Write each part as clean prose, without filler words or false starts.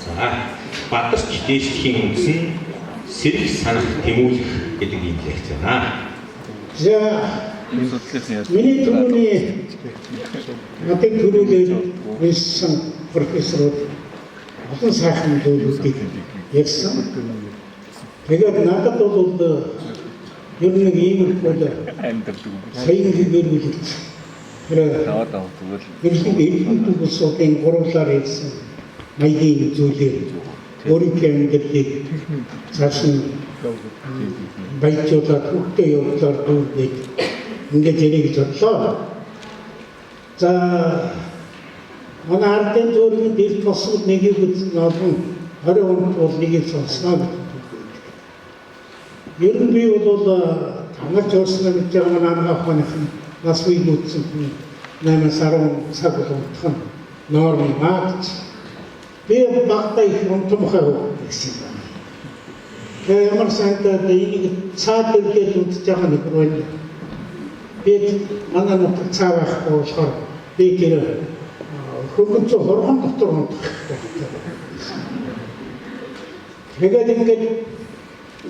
За Бадарч дээшлийн үндэс нь сэрэх санах тэмүүлэх гэдэг юм ярьж байна. За миний түрүүний надад түрүүлээд хэлсэн профессорууд олон сайхан зүйлүүдийг ярьсан. Тэгээд надад бол ер нь нэг ийм бол сайн хэлбэрүүлж тэр эрдэнэ улсуудын гуравлаар хэлсэн маягийн зүйлээ өөрийнхөө амьдралыг цааш нь баяжуулаад хүүхдээ явуулаад дүүргээд ингээд ярих бодлоо. За манай ардын зөвлөмж дээр тусгал нэгийг үзэн олон 20 онд бол нэгийг сонсноо гэдэг. Ер нь би бол танарч өөрснөө мэдж байгаа манай ахманых нь нас үеийн үтсэн 8-10 цаг болгох нь норм маач. Би багтаа их онцгой гэсэн байна. Тэгээ ямар сантай энийг цаад өгөөд үзэж байгаа нэг байна. Би манай нутаг цаа байхгүй болохоор би тэр хөргөн цо хорхон дотор унтах. Тэгээд ингээд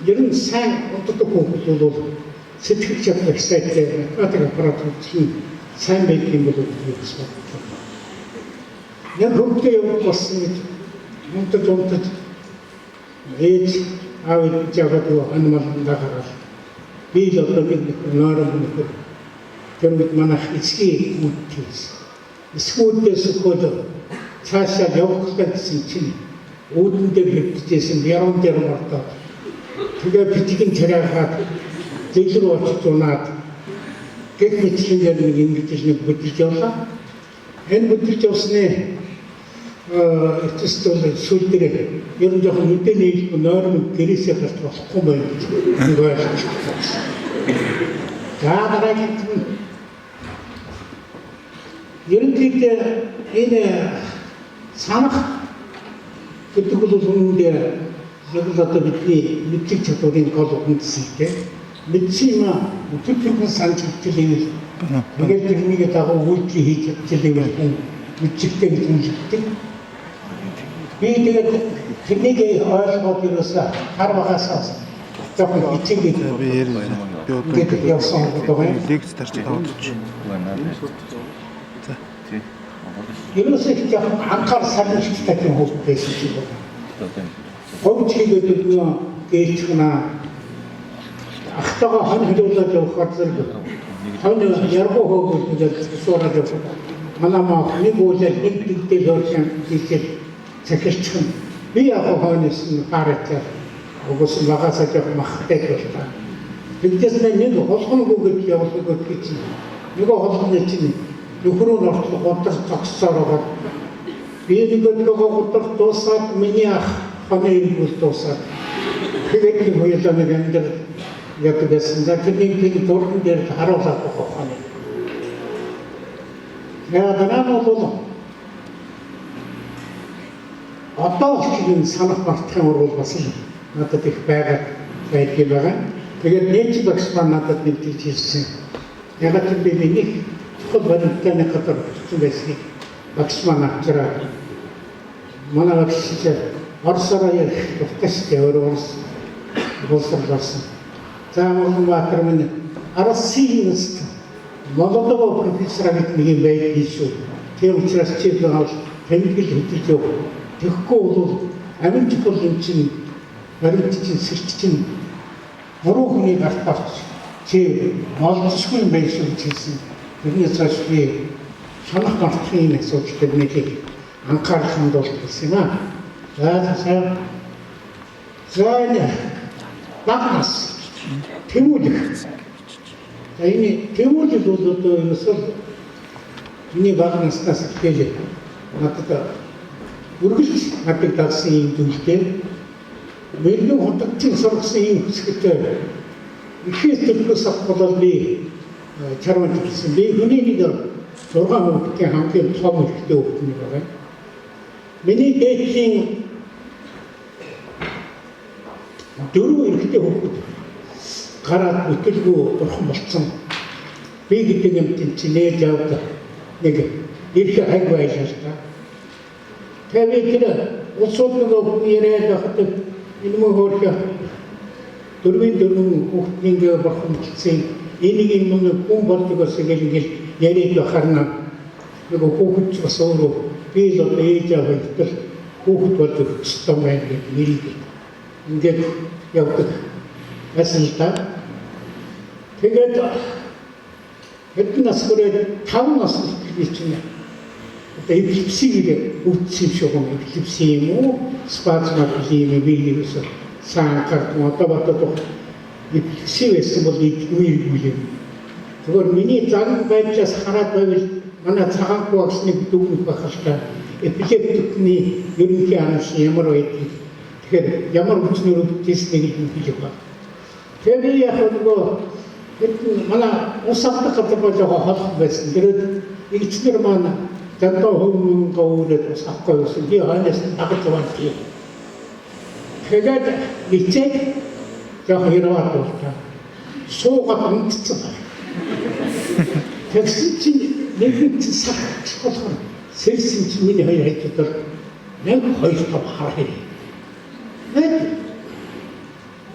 ер нь сайн унтдаг хүмүүс бол сэтгэл чадвар сайтай математик аппарат чинь сайн байх юм бол үгүй. Яг хөвгөө явуулсан гэж унтаж ээж аав жагаад анмалдаа гараад би л одоо нэг норм нэг тэр манай эцгийн үтээс скуудээс хөөд цаашаа явах гэсэн чинь үүдэндээ битжсэн ярон дээр мартаа тэгээ битгэн царайгаад зэглэр очиж унаад гэх мэтчлэн нэг ингэж нэг бүдэлж явлаа. Энэ бүдэлж явсны эцэстől сүүл дээр ер нь жоохон мэдээ нийлэх норм гэрээсээ гарч болохгүй байх гэж нэг ойлгосон. За дараагийн ерөнхийдөө энэ санах гэдэг бол үүндээ яг л одоо бидний мэддэг чадварын гол үндстэй мэдсэн юм өчигдөрхөн санаж хэлдэг. Тэгээд тэрнийг дагуу үйлчлэл хийж чаддаг хүн мэдчихдээ гэж хэлдэг. Би тэгээд тэрнийг ойлгоод ерөөсөө хар багасаа жоохон ичээгээд би ярьсан. Тэгээд явсан гэдэг. Лекц тарч тавьчих. За. Ерөөсөө жоохон анхаар сарничтай юм хөөс байсан юм байна. Ховч хийгээд нөгөө гээчгнаа ахтагаа хон хөлөөлөд явахаар зэрэг хон яргуу хөөгөл гэж суураад явсан. Манамаа нэг үйлэл нэг дэгдэл өөрсөн хийхэд захирчхан би яг хойноос нь хараатай угс багасаа яг махтай боллаа. Тэгдээс нэг холгонгүй гэж явуулдаг гэж нөгөө холгоны чинь нөхрөө нортлох годрох зогсоор байгаа. Би нөгөө годрох дуусаад миний ах хоны иргүүл дуусаад тэгээд нэг хоёулаа нэг амьдрал яг гэсэн. За тэрний дурхан дээр харуулах болохоо. Яг дараа бол одоо чинь санах мартахын урвал бас л надад их байдаг байгаа. Тэгээд нээж багш маань надад мэдээж хэлсэн. Яг л би нэг чухал баримттай нэг хатар болсон байсан. Багш маань авчраа. Манай багш чинь Оросоор ярих төвчтэй Орос болсон. За мөн баатар минь Россиянс молодого профессора нэг юм байд шүү. Тийм учраас чи бол тэмдэглэл хөтөлж яв. Тэгэхгүй бол амин чухал юм чинь баримт чинь сэрч чинь буруу хүний гарт авч чи молдсгүй юм байх шүү гэсэн. Тэрний цааш би санах мартахын асуудал тэрнийг анхаарал хандуулж хэлсэн юм аа. За багнас тэмүүлэх. Энэ тэмүүлэл бол одоо ерөөсөө миний багнаснаас эхлээд надад үргэлж надад дагсан юм зүйлтэй мөрний хутагчийн сургасан юм хэсэгтэй ихээс төлөвлөс авах би чарманд гэсэн. Би хүний нэг 6 хүүхдийн хамгийн том хэрэгтэй хүүхдний байгаа. Миний дээдлийн 4 эрэгтэй хүүхэд гараад бүтэлгүй бурхан болцсон. Би гэдэг юм чинь нээж авдаг нэг эрх хайг байлаа. Тэгээд тэр улсууд нөгөө яриад байхад энэ мөн хөөрхө дөрвийн хүүхдийн борхомжлсан энийг юм хүн болдог ус гэл яриад байхаар нөгөө хүүхэд бас өөрөө би л одоо ээж аваа гэтэл хүүхэд болдог өстой байна гэж нэрийг ингээд явдаг байсан л да. Тэгээд хэдэн нас хүрээд 5 нас би чинь одоо эпилепсигээр өвдсөн юм шиг юм. Эпилепси юм уу? Спазматизм юм би юус саанхарт одоо эпилепси байсан бол ийдгүүл юм. Тэгвэл миний зан байдлаас хараад байвал манай цагаан багсны дүүнх байх л та эпилептикний ерөнхий анаас ямар байдгийг тэгэхээр ямар хүчнээр өвдсэнийг хэлэх ба. Тэгээд яг нөгөө манай ус авдаг гэдэг бол холбоо байсан. Тэгээд игчнэр маань дандаа хөвгөн гоорд ус авахгүй байсан. Би хойноос дагаж яваад тийм. Тэгээд ичээд яг яраад болтой. Суугаад унтцсан. Тэгсэн чинь нэг цаг болохоор сэрсэн чинь миний хоёр хайдад нэг хоёр тав хараа.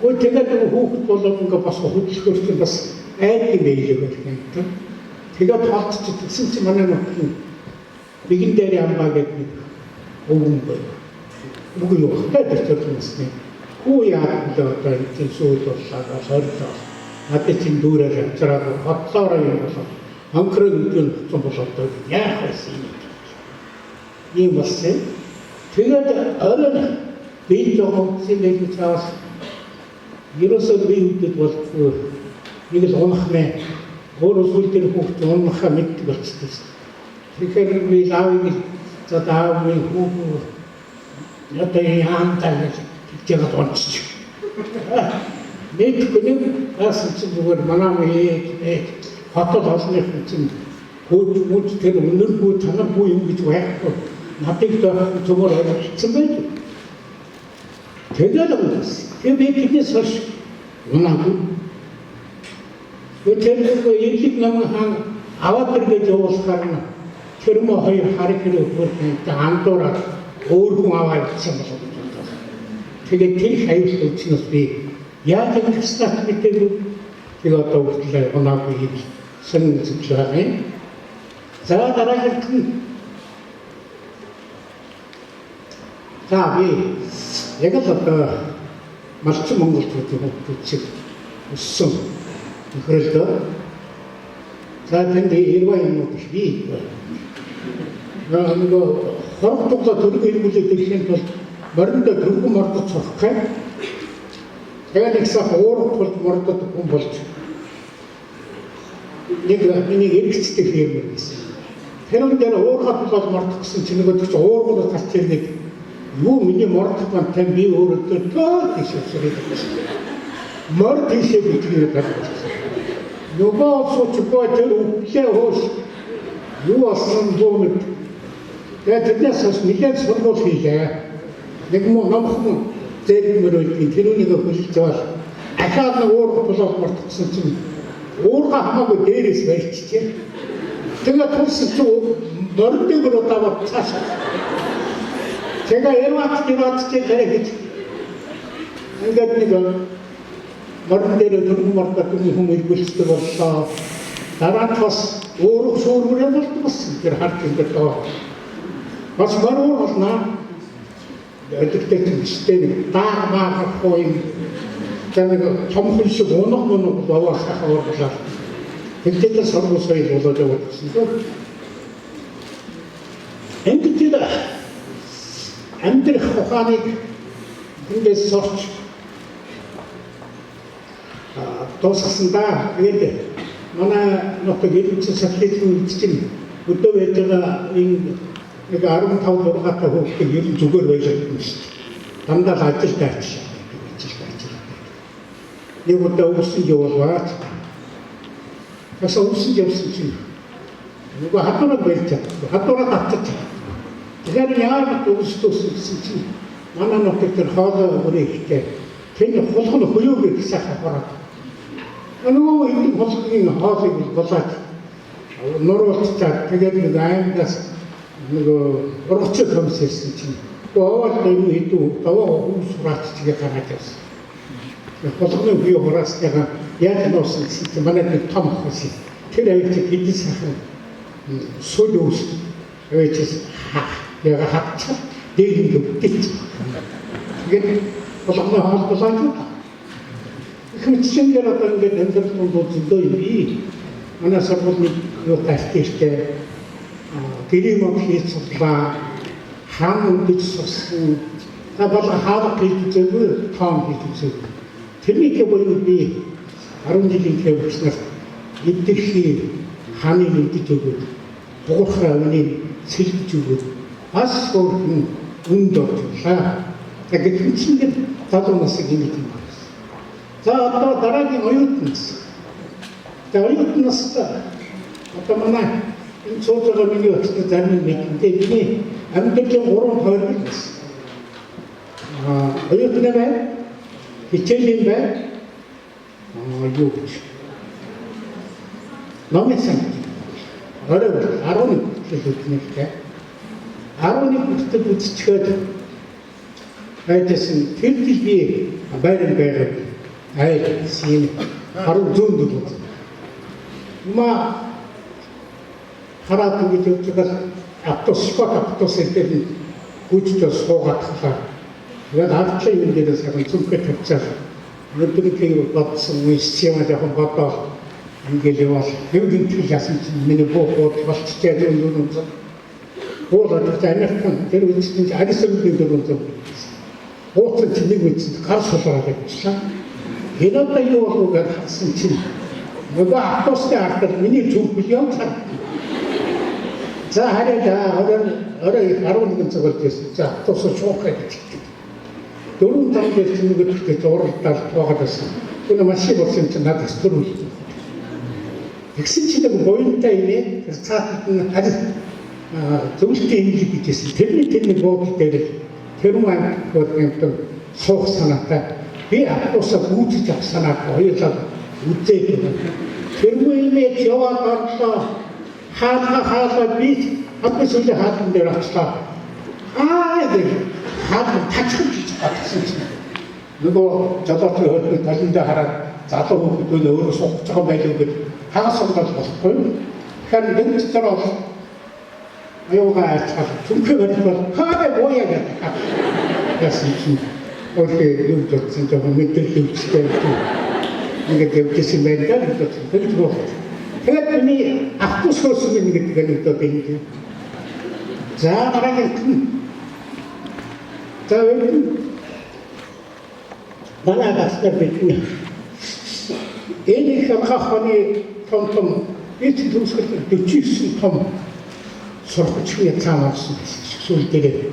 Тэгээд хүүхэд болоод ингээ бас хөдөлгөөрч бас айд юм байлээ гэх юм. Тэгээд тоолцож тэгсэн чинь манай нөхөн бигэн дээр амбаа гэдэг өвгөн бай. Үгүй юу гэдэг төрхнөсний. Хүү яа одоо энэ сүүл боллаа сорилоо. Надад чинь дүүрээр авчраад хотлоороо юм болоо. Анхрын үгэн болсон болоод яах вэ? Ийм болсон. Тэгээд орой би жоохон симэг цаас ерөөсөө би үдэд болтгоо нэг л унах нэ. Өөрөө сүүл дээр хүүхд унахаа мэддэг болчихсон. Тэгэхээр би лавыг за даавын хүүхд одоо яамтай гэж онцчих. Нэг нэг асан чинь зүгээр манай хотод олонх чинь хөөж тэр өнөргүй танаргүй юм гэж байхгүй. Надад зөвөр хэлсэн байж. Тэгээд л би биднес хаш унаагүй. Тэгээд яг нэг хаан аваад ирж явуулахаар нь тэр мө хоёр харах хэрэг бүрт андуураад өөр хүн аваад ирсэн болов. Тэгээд тэр хавьд үчнээс би яаж ингэ стат мэдээгүй. Тэгээд одоо үргэлжлээ унаагүй юм сэн зүйлээ. За дараагийн за би яг л одоо малчин Монголд хүүхдүүд өссөн нөхрөлдөө за тэнд ирвэ юм биш би нөгөө хорогдоо төрөг иргүүлээд ирэхэд бол мориндоо төргөн мордод цохох гэх. Тэгээд ихсах уурах тул мордод хүн болж нэг миний эргэцтэй фермер байсан. Тэр дээр уурхад бол мордох гэсэн чинь нөгөө ч уургууд тарч ирнэ. Юу миний мордох маань тань би өөрөө тоо тийш үсрээд байсан. Морд тийшээ битгэрээд байсан. Нөгөө сууч бод өглөө хөөс юу болсон дүүнэд. Тэгээд тэрнээс бас нэгэн сургууль хийлээ. Нэг номхон зээгмэрүүлгийн тэрүүнийг хөлж явал ахаад нэг уурах болоод мартсан чинь уурга хамаагүй дээрээс барьчихжээ. Тэгээд тулсан чинь мордыг руу цааш. 제가 에르와트 그래 ингээд нэг мордон дээр төргөн мордод хүмүүс иргүүлж боллоо. Дараа нь бас өөрөө шуурмаар болчихсон. Тэр харт ингээд бас мөрөөр болно. Эдгээр төстэй даа хойм тэр томхон шиг унах баваасаа хаварлаа. Тэгтэл сургууль болоод явуулсан. Энд амьдрах ухааныг эндээс сурч дуусгасандаа тэгээд манай нутаг эдгээр сателлитийн чинь өдөө байж байгаа энэ нэг 15 6 хүүхэд ер нь зүгээр байж байгаа юм шүү дээ. Дандаа л ажил дайч. Нэг удаа uuсан явуулаад бас uuсан явсан чинь нөгөө хатураа байлцаа. Хатураа татчих. Тэгэхээр яагаад uuсан гэсэн чинь манай нутаг тэр хоолой өрөөтэй тэнд хулгын хөлөөгөө гисах хараад. Нөгөө их хулгын хоолыг болоод нуруулцаад тэгээд нэг аймагаас нөгөө ургач төмс ирсэн чинь Аваад энэ хэдүү даваа уусраач тэгээ гараад явсан. Болгоны бие хураастайгаа яг нуусан гэсэн манай нэг том хос. Тэр аяг хэдий сайхан сул ус ээжс яга хатчих дээгэн өвдөж. Тэгээд болгоны хаалгалаа. Хэмжээгээр одоо ингээд амьдрал бол зөндөө юм би. Манай сургуулийн юу тастертэй гэрээ мод хийж судлаа. Хаан үдэж сурсан. Та бол хаалга хийж үзээгүй, тоон хийж үзээгүй. Тэрнийг боёо би 10 жилийн хэвчнэр эдгэрхий хааны үдэж өгөөд буурхай өвний сэлгэж өгөөд бас өөрхөн үнд орлаа. Тэгээд чингээд залуу насыг хийнэ юм байна. За одоо дараагийн оюутнаас. За оюутнаас одоо манай энэ цоцоо миний өчтөд зарим мэдээ миний амьдралын 3 тойрол байсан. Оюутны бай, хичээлийн бай, юу гэж. Номын сан. Орой 11 хүнтэй. 11 хүнтэй үзчихээд хайдсан тэр жил би байран байгаад айсан 14 дэх. Хараад ингэж үзвэл автобус дээр гүйцэд суугаад хаа. Яг арчлын юм дээрээс харин зүгт тавьцаа. Өдөртөө бодсон үеийн жоохон бодоо ингээл яваа. Хэвдэн тэл ясан чинь миний бооход болчихжээ юм. Боолоод Американ тэр үеийн Арисоны дөрөв. Ууцсан чинь нэг үеийн гар сулраад явчихлаа. Энэ одоо юу болов гэж хасан чинь нөгөө автобусны ардаар миний зүг билион цаг. За хараа орой 11 цаг болчихсон. За автобус шуухай гэж. 4 цаг дээр чинь нөгөөдөө зуралдаа туугаад байсан. Энэ машин болсон чинь надад төрүүл. Тэгсэн чинь нэг буянтай инээ цаатад нь харин зөвлөлтийн хэмжээ бичсэн. Тэрний буудлын дээр тэрүүн амьд суух санаатай. Би автобусаа гүйцэж авах санаатай хоёулаа үзээд байна. Тэрүүн имэж яваад орлоо. Хаалга би автобусны хаалган дээр очлоо. Хаалга тачиж батсан чинь. Нөгөө жолооч хөлбөр талиндаа хараад залуу хүмүүс өөрөө сууж байгаа байлгүй гэж хагас сонгоод болохгүй. Тэгэхээр энэ дээр бол аюугаа ачаад түнхээр бол хаагаа бояа гэдэг. Яасан чинь өөрөөр юу гэсэн чинь мэдээлэл өгчтэй. Ингээд явчихсан байх гэдэг нь тэгээд миний автобус хөөсөн гэдэг нэг одоо бий. За дараагийн за манай гацтай бидний энэ хамгаахны том эд төсгөл 49 том сургуулийн цаанаас сүүл дээр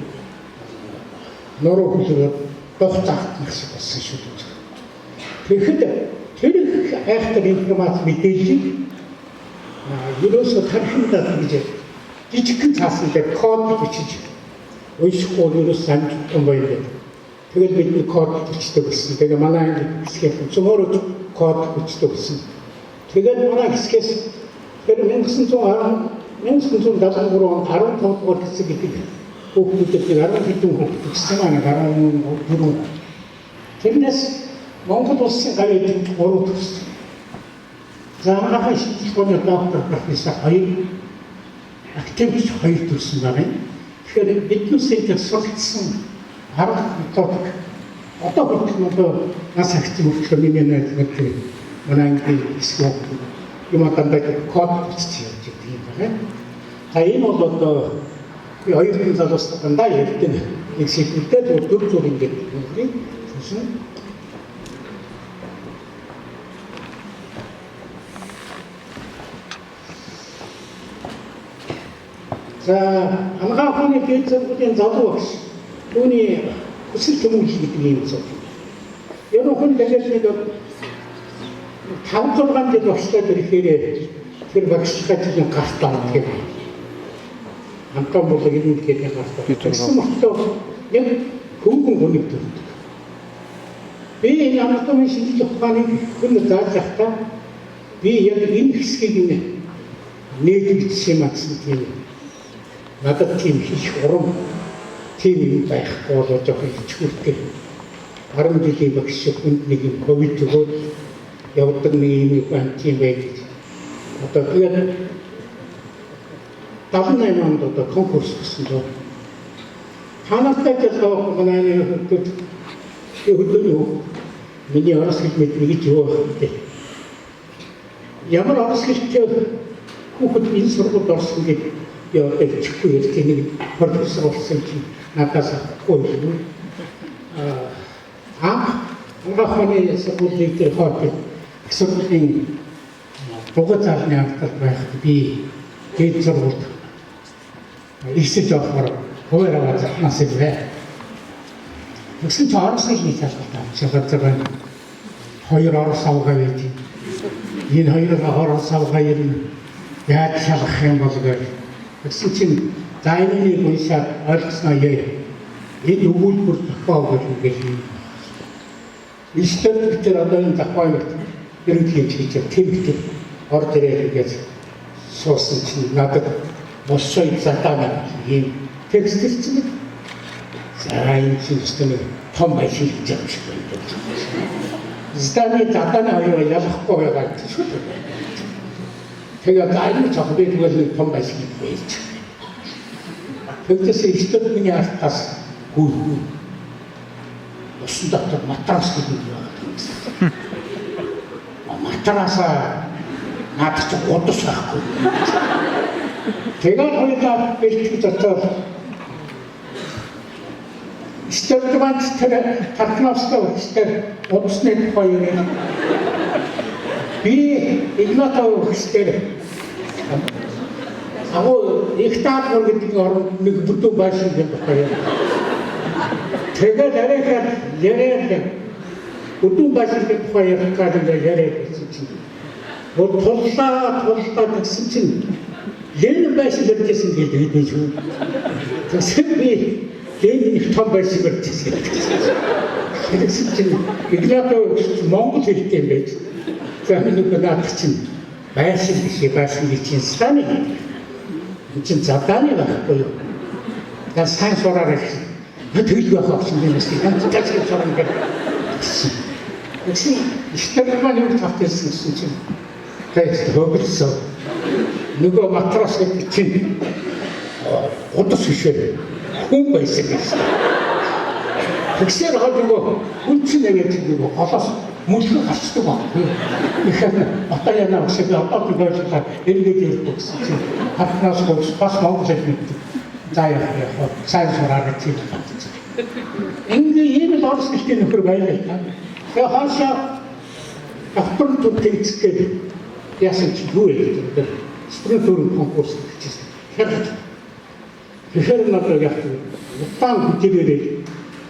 нороо хүлээд тогтоох гэсэн болсон шүү дээ. Тэгэхэд тэр айхтар информац мэдээллийг ерөөсө тархиндаа гэж жижигхэн цаасан дээр код бичиж уншихгүй ерөөс амжилттай байлаа. Тэгээд бидний код бичдэг гэсэн. Тэгээ манай хэсгээр зөвхөн код бичдэг гэсэн. Тэгээд манай хэсгээс тэр 1973 онд 15 дугаар хэсэг гэдэг хүүхдүүдэд 10 хэдэн хүүхд гэсэн маань 14. Тэрнээс Монгол улсын гавьяа 3 төссөн. За анхны шийдвэрийн доктор профессор 2 активч 2 төрсэн байна. Тэгэхээр биднээсээ суралцсан 10 методик одоо хүртэл нас актив хүртэл миний найзууд манай хэсэг юм дандаа код бичиж явж байгаа юм байна. За энэ бол одоо оюутны залуус дандаа ярьдаг нэг сэдвүүдэд 4 зүйл ингээд өгөх юм. За хамгаалахны хэлцээрийн залуу багш түүний хүсэл тэмүүлэл гэдэг юм зүйл. Энэ хүн дахиад нэг 5-6 жил болчихлоо ирэхээр тэр багштай чинь гартаа гэх юм. Хамтан болог энэ гэдэг гартаа. Тэгсэн мөртөө яг хөнгөн хүнийг төрдөг. Би энэ хамтан шинжлэх ухааны хүн зааж захтаа би яг энэ хэсгийг нээж бичсэн юм гэсэн тийм надад тийм хийх урам тийм юм байхгүй болоо жоохон ичгүүртэй 10 жилийн багш хүнд нэг юм ковид өгөөд явдаг нэг юм байна тийм байж. Одоо тэгээд 78 онд одоо конкурс гэсэн доо. Танартай ажиллах манай хөтөд юу миний орос хэл мэднэ гэж юу вэ? Ямар орос хэлтэй хүүхэд энэ сургуульд орсон гэж яваад чихгүй ярьж нэг профессор болсон чинь надаас авахгүй. Анхны сургуулийн дээр хойд сургуулийн дугуй заалны хамтад байхад би дээд сургуульд ихсэж явахаар хуваараа захнаас ирвэ. Тэгсэн чинь орос хэлний цаашдаа шалгалт байна. Хоёр орос авгаа байж. Энэ хоёр орос авгаа ирнэ. Яаж шалгах юм бол гэж. Тэгсэн чинь за энийг уншаад ойлгосноо яа. Энэ өгүүлбэр зохиол гэж юм. Историк дээр одоо энэ зохиолд ерөнхийдөө хийж тэмдэг орд ирэх гэж суусан чинь надад босой задана ийм текст ирсэн. За энэ чинь том байшин хийж байгаа юм байна. Зданы задана аюу ялахгүй байгаа шүү дээ. Тэгээд айны цогцолтой том байшин байж. Тэгээс историкийн артаас хүү усан дотор матрас гэдэг байна. Матрасаа надад ч удаж байхгүй. Тэгээд хоёулаа бэлтгэж очоод историкманч тэр Тарковской үсгээр удасны тухай юм. Би Игнатов үсгээр Ихтаал гэдэг оронд нэг бүдүүн байшин гэдэг байна. Тэгээд арайхад яриад бүдүүн байшин гэдэг хоёр гадаг яриад гэсэн чинь туллаа гэсэн чинь Ленин байшин гэдэгсэн гэдэг нь шүү. Тэгсэн би Ленин их том байшин гэдэгсэн. Тэгсэн чинь Игнатов Монгол хэлтэй юм байж. За нэг надад чинь байшин чинь станы чинь заданы байхгүй юу? Dan сайн сураарай гэсэн. Тэгэл байх болсон юм байна. Ганц сурах гэдэг. Тэгсэн историкман юу тавьчихсан чинь тэгээд хөөглөсөн. Нөгөө матрас гэдэг чинь удас шишээ хүн байсан гэсэн. Тэгсээр нөгөө хүн чинь нэгээд нөгөө холоос мөлхөө гарчдаг байхгүй. Тэгэхээр одоо яна гэсэн одоо би бодлоо эргээд ирдэг гэсэн чинь хатнаас бас Монгол хэл мэддэг. За яах сайн сураарай гэж бодчих. Ийм л орос хэлтэй нөхөр байлаа. Тэгээ хаашаа доктор төдөлцгээд яасан ч юу гэдэг. Структур конкурс хийчихсэн. Тэгэхээр надад яг утаан хүчээрээ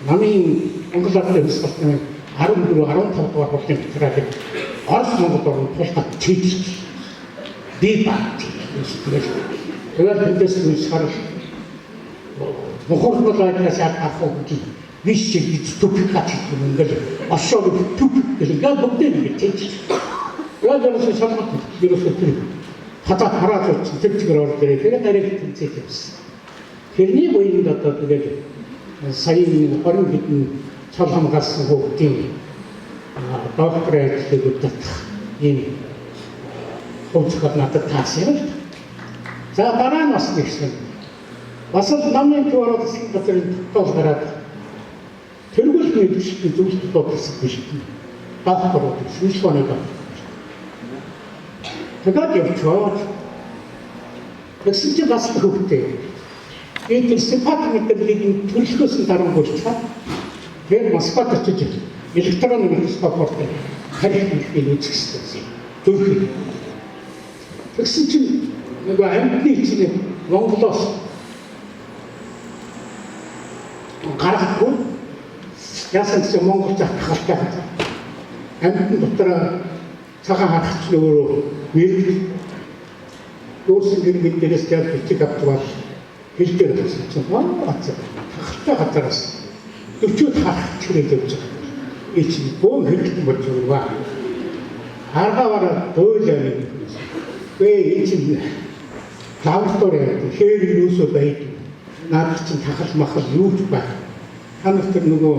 намын англиар хэлсэн 14-15 дугаар хурлын цагаар Орос Монгол орны тултаа чийдэж би бат. Тэгээд тэндээс үсгэр мохорнолооднаас авах гэж биш гэж тупикач ингээл ашиг туп гэдэг бүгдээ ингэж чийдэж. Тэгээд орос шалгах ерөөсөө хата хараад тэтгэр орж ирээ. Тэгээд арай тэнцэж явсан. Тэрний буйнд одоо тэгээд саяны 20 хэдэн цол хамгаалсан хүүхдийн докторийн ажлыг удирдах ийм хөвцөд надад таасан юм. За дараа нь бас нэгсэн. Бас л намын төвөрөсөн газрын тол гараад тэргүүл мэдчихсэн зүйлс бодсон биш. Доктор шүүсгоныг. Тэгээд явчиход тэгсэн чинь бас хөвгтэй. Энэ департаментийн төлөвлөсөн дарангуйчаа тэр Москвад очиж электронны микроскопоор харилцааг үзчихсэн. Төрхий. Тэгсэн чинь нөгөө амьтны чинь Монголоос гарахгүй яасан ч Монголд хахалтай. Амьтны дотор цагаан харахч өөрөө мэрэг дүүсэн гэрмэд дээрээс яаж бичиг авдаг хэлдэг гэсэн чинь хахалтай газараас 40 харах чирээд явж байгаа. Эч бөө хэлдэг болж байгаа. Харгавар дойлоо. Вэ эч лавтор яа. Хэр юусоо байдаг. наад чинь тахал махал юу ч байх. Та нар тэр нөгөө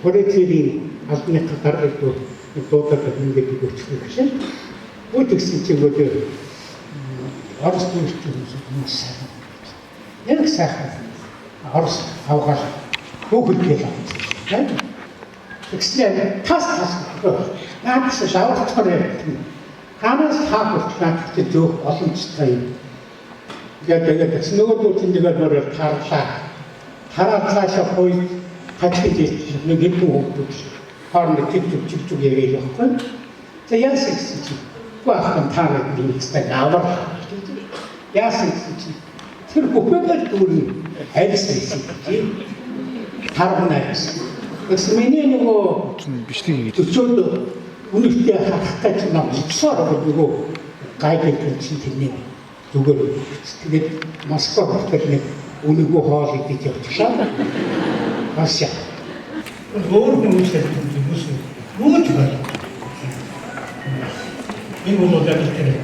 Хорезийн албаныхаа дараагийн дуудаад ингээд өгчих гэсэн. Өө тэгсэн чинь нөгөө Орос төрчин хүмүүс сайн. Яг сайхан Орос авгаал хөөхөлтэй байна. Тэгснээр тас наадс шаварцгаар явуулсан. Ханаас хаагч наадтай зөөх боломжтой юм. Тэгээд нөгөө тэмдэгээр бороо таарлаа. Тараацаашаа хойд хачиж нэг хэдэн хүүхдүүд хоорондоо чиг яриа явахгүй. За яасан гэсэн чинь баахан таараад нэгсдэг авар. Яасан гэсэн чинь тэр бүхэгээр дүүрэн хайрсан юм. Тарнаас. Гэсэн миний нөгөө бичлэг төчөөд үнэтэй хаттай ч нам зогсоор нөгөө гайдын чинь тэрний зүгээр. Тэгээд Москва хотод нэг үнэгүй хоол идэж явчихлаа. Ася. Өөр хүмүүстэй хүмүүс нүгэж байна. Энэ මොනවද කියන්නේ?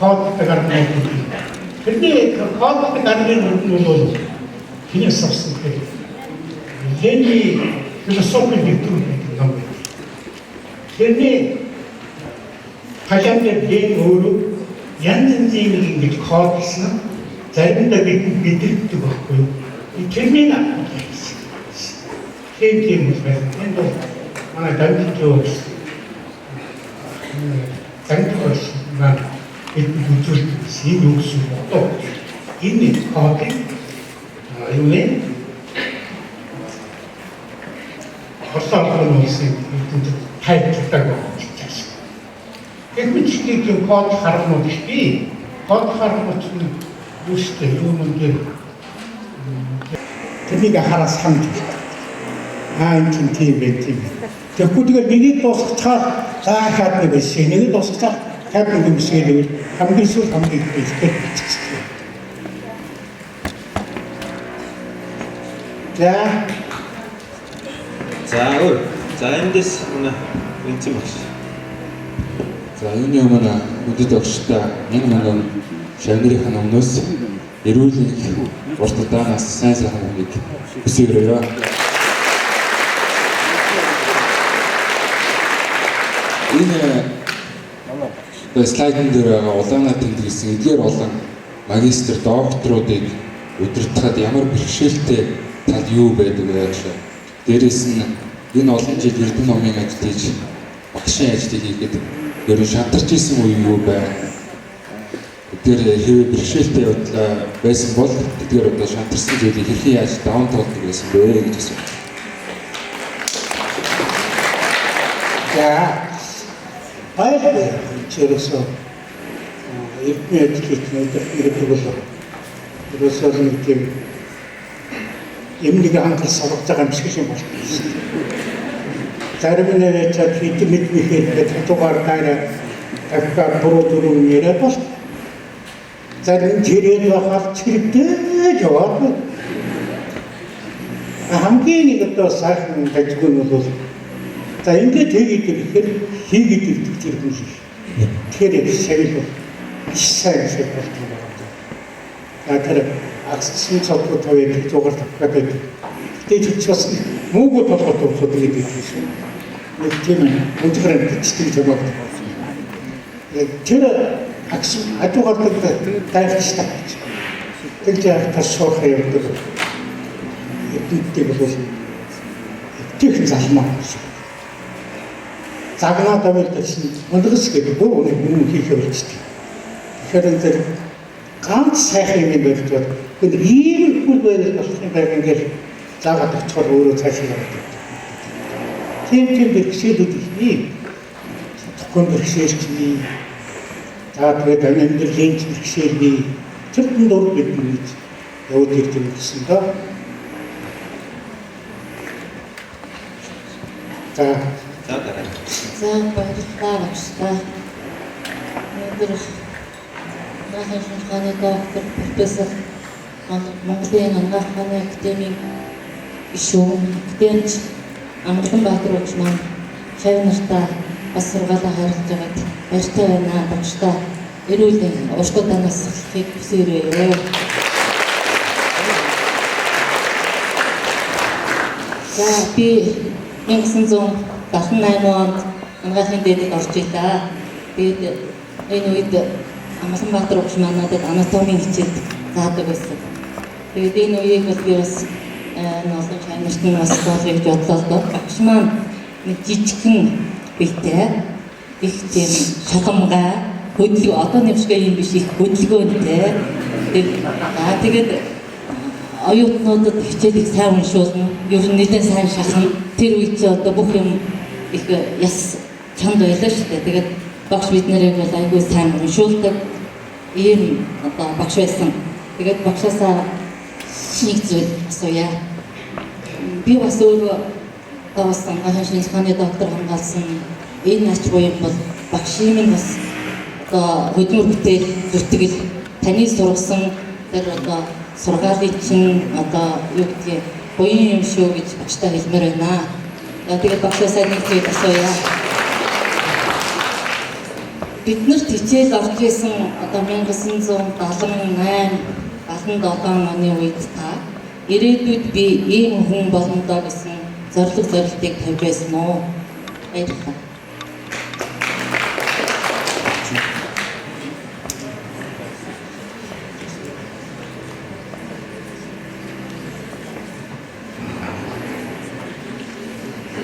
хоолтой гарны тэрний хоолтой гарны нь бол хинээс авсан гэх юм. Лений философийн дэвтэр юм. Тэрний хажаандэр leen өөрөө янз янзын ингэж хоолсон заримдаа бидэрдэг байхгүй юу? Тэрний наа. Тийм байна. Энэ бол манай дамжуулж замтгоос маань үзүүлсэн юм гэсэн одоо энэ хоолыг юу вэ? Хосолхон улсын тайлбартай болчихсон. Техникийн юм код хармууд би код хармууд нь үүстэй юм дээр тэрнийг хараас хандж энэ тийм байт юм. Тэгвэл нэгийг дуусгачаар заахад нэг биш. Нэгийг дуусгачаар тавьдаг юм шиг л хамгийн сүүл хамгийн ихтэй. За эндээс үнцэн багш. За энэ юм үдэд огштой энэ мөнгөн шавнырийн өмнөөс эрүүл урт удаанаас сайн сайхан үнийг хүсээгээрэй. Энэ слайдын дээр байгаа улаанаар тэмдэглэсэн эдгээр олон магистр докторуудыг удирдахад ямар бэрхшээлтэй тал юу байдаг вэ гэхээр дээрэс нь энэ олон жил Эрдэнэ номын ажил хийж багшийн ажлыг хийгээд ерөн шантарч исэн үе юу байна? Тэр хэвээ бэрхшээлтэй байсан бол тэдгээр одоо шантарсан зүйлийг хэрхэн яаж даван тоолдог байсан бэ гэж асуув. Баярлалаа. Чирээсөө эрдэнэ ажлын ирэх бол ерөөсөө нэг тийм юмныг хангалттай сургаж байгаа юм шиг байна. Зарим нэрээ чад хит мэдвэхэд татвар гаараа тавьгаа буруу дүрм нэрээ бол зарим зэрэг байхад чирэгдэж яваад хамгийн нэг одоо сайхан ажгүй нь бол за ингээд тэгээд ирэхээр хийгээд ирдэг тэр хүн шиг. Тэгэхээр шавил сайн шиг болчихсон байна. Тэр акцийн цогцол тавьдаг зүгээр тавьдаг. Тэгээд ч бас муугүй толгой төвсөд гэдэг юм. Нэг тийм өнцгөр бичдэг юм байна. Тэр акцийн адуугаар тайлбарчдаг. Тэгж яах сурах явдаг. Эдгээр бол техник залмаа. Загнаа тавьдаг өндөрс гэдэг бүр үнэн хийх явуулчихдаг. Тэгэхээр тэр ганц сайхан юм байж бол тэр ийм хүл байх болох юм байх ингээд заагаад очихоор өөрөө цаашаа явдаг. Тийм бэрхшээлүүд их. Тохиом бэрхшээлч бий. За тэгээд амьдралын бэрхшээл бий. Тэр дунд бид нэг явуулж ирдэг гэсэн доо. За баярлалаа багштай. Өнөөдөр нахын шинжлэхааний доктор профессор Монголын анагаахны академийн гишүүн академич Амгалан Баатар ууч маань шавь нартаа бас сургаалаа харилж байгаад баяртай байна багштай. Эрүүл урт удаанаас эхлэхийг хүсээрээ. За би 1978 онд Ангаахын дээдэд орж илаа. Тэгээд энэ үед Амгаланбаатар уугч маань надад анатомийн хичээлд заадаг байсан. Тэгээд энэ үеийг бол би бас олон чанарт нь бас болгох гэж бодлоо л доо. Багш маань нэг жижигхэн биетэй их тийм шалгамгай хөдөлгөөн одоо нэвшгээ юм биш их хөдөлгөөнтэй. Тэгээд оюутнуудад хичээлийг сайн уншуулна. Ер нь нэлээд сайн шахна. Тэр үед чи одоо бүх юм их яс чанд байлаа шүү дээ. Тэгээд багш бид нарыг бол айгүй сайн уншуулдаг ийм одоо багш байсан. Тэгээд багшаасаа нэг зүйл асууя. Би бас өөрөө бас анхаарал шинжилгээний доктор хамгаалсан энэ ач буян бол багшийн минь бас одоо хөдөлмөр бүтээл зүтгэл таны сургасан тэр одоо сургаалын чинь одоо юу гэдгийг буян юм шүү гэж багштай хэлмээр байна. Тэгээд багшаасаа нэг зүйл асууя. Биднэрт хичээл орж исэн одоо 1978 77 оны үед та ирээдүйд би ийм хүн болно доо гэсэн зорилтыг тавьж байсан уу? Баярлалаа.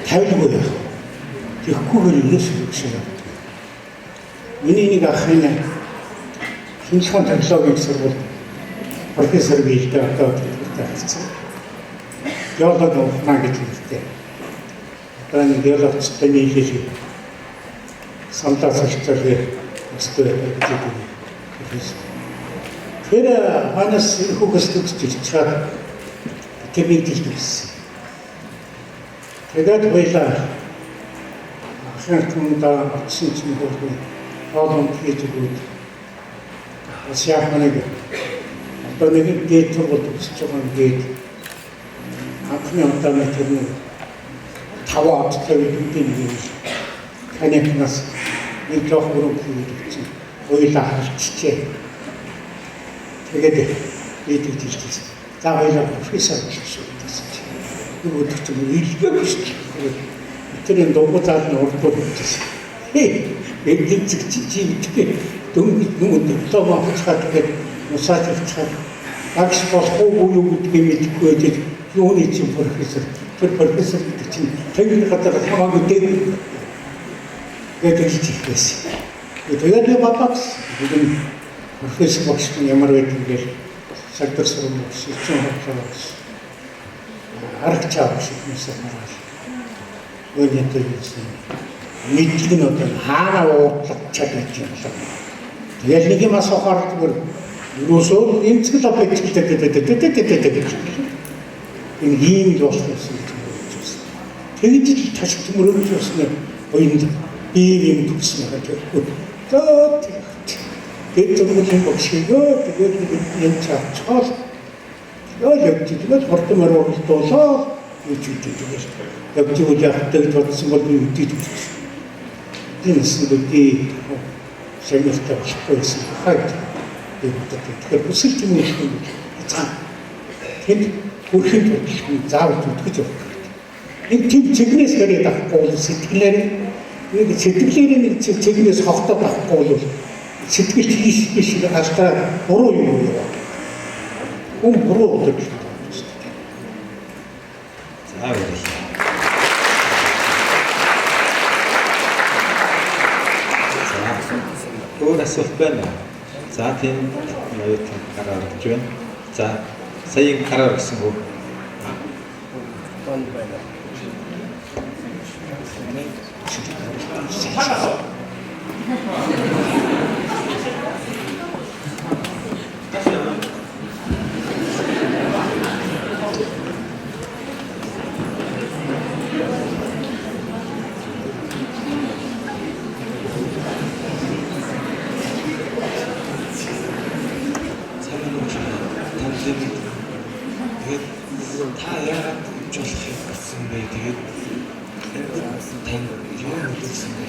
Тавилгүй яах. Тэгэхгүйгээр юус гэсэн юм. Миний нэг ахын шинжлэх технологийн сургууль профессор биелдэг одоо тавьчихсан. Геологи ухаан гэж хэлдэг. Одоо энэ геологчтой нийлэл самтаас очтолгүй өстой гэдэг. Тэр манас хүүхэс төгсөж чад тэрний дэлгэсэн. Тэгээд хоёлаа ахын тундаа очсон чинь хөөе олон хийж өгөөд бас яг нэг одоо нэг дээд сургууль төгсөж байгаа юм гээд анхны удаа тэр нэг 5 удаа үдийн нэг танихнаас нэг жоох групп хийсэн хоёлаа харчжээ. Тэгээд ийдэг тийчсэн. За хоёлаа профессор болсон. Нөгөө ч юм илгээ биш. Тэр энэ дугуйцаад нь урдуур хийжсэн. Эдгээр чи дөнгөж нөгөө диплом авчихад тэгээд усаад авчихад багш болохгүй юу гэдгийг мэдэхгүй байж юуны чинь профессор тэр профессор гэдэг чинь тэр гадар хамаагүй дээр гэдэг чинь байсан. Тэгээд бодоод бүгд профессор багш ямар байдаг гэж сектор сургууль шилжүүлсэн хотлоос аргач авах юмсан хараад өөрийнтэй хэлсэн мэддэг нь одоо хаана уудлах чадчих юм шиг. Тэгээд нэг юм асуухаар зүгээр юусоо эмцгэл апэктэй энэ ийм л болсон юм. Тэгж таш төмөрөж басна оюунд би юм төгсөн гэдэг. Тэгээд төмөрийн багшигаа тэгээд юм чаачихвал тэгээд хортомор уурдуулаа гэж үгдэж яг тийм яахдаг бодсон бол би үдээд үзсэн. Динсэн дэги шагнахтай болохгүйсэн. Хайд. Тэгэхээр бүсэлт юм шиг цаа. Тэнд бүрхэн төлөвлөсөн заавал үтгэж явах хэрэгтэй. Энэ тийм чигнэс гэдэг авахгүй сэтгэлээр нэг сэтгэлээр нэг чигнэс хогтоод авахгүй бол сэтгэл хийх биш хаштай буруу юм уу? Буруу гэдэг. За баярлалаа. Өөр асуулт байна. За тийм оюутан гараар орж байна. За саяын гараар гэсэн үг. Та яагаад хэмжүүлэхийг болсон бэ? Тэгээд тань юу мэдсэн бэ?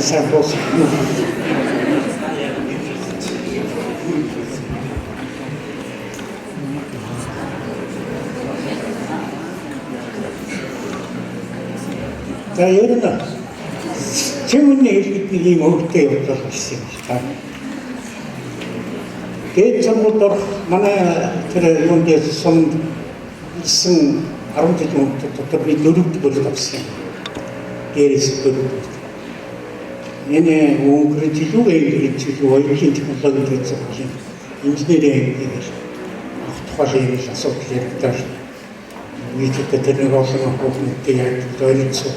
Сайн болсон. За ер нь чимний хэлбэл нэг ийм өвдөлтөй явдал болсон юм байна. Дээд сургуульд орох манай тэр юунд сумд ирсэн 10 жилийн өмнө дотор би 4-р бүрт авсан. Дээрээс 4-р. Энэ өнгөрсөн жилийн оюутны технологийн зөвлөлийн инженерийн тухайн асуудал яригдал нийтэд тэрний олон хүмүүстэй яг зориулсан.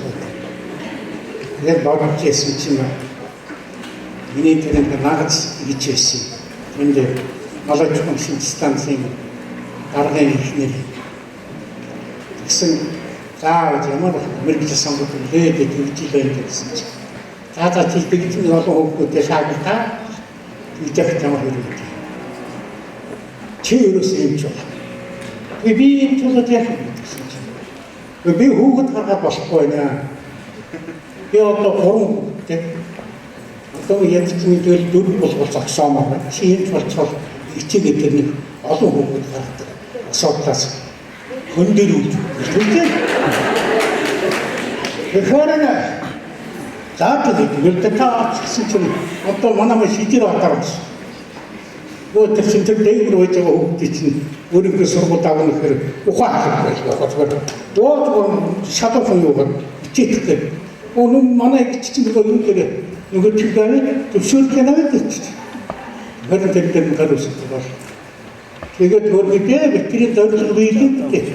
Яг бодож ирсэн чинь миний тэр наац гэж хэлсэн. Энд малайчхан станцын даргын ихнэр гэсэн за ямар мэрэгжил сонгогдсон лээд төвчлээ гэсэн чинь за тийгдсэн олон хүмүүстэй шаардлагатай идэх ямар хэрэгтэй. Чи ерөөсөө юм ч байна. Би юм тулаад яах вэ гэсэн чинь. Би хүүхэд гаргаад болохгүй наа. Би одоо 3 хүүхэдтэй. Одоо яаж ч нэг л 4 бол зогсоом байна. Чи энэ болцол ичээгээ тэр нэг олон хүүхэд гардаг. Асуудлаас хөндөр үж. Тэгвэл эхээрээ заатал та гэсэн чинь одоо манай шийдэр атаарч. Гот тэр дээгүүр байж байгаа хүүхдүүд чинь өөрийнхөө сургууль давна гэхээр ухаах байх. Гот шатафон юу гэх читгэх. Өнөө манай чинь нөгөө юу гэх нөгөө тийгээр төвшөлтэй наваад гэж. Гэрэн дээр гаруусах бол. Тэгээд хөргөдөө бидний зорилго биелэгдээ.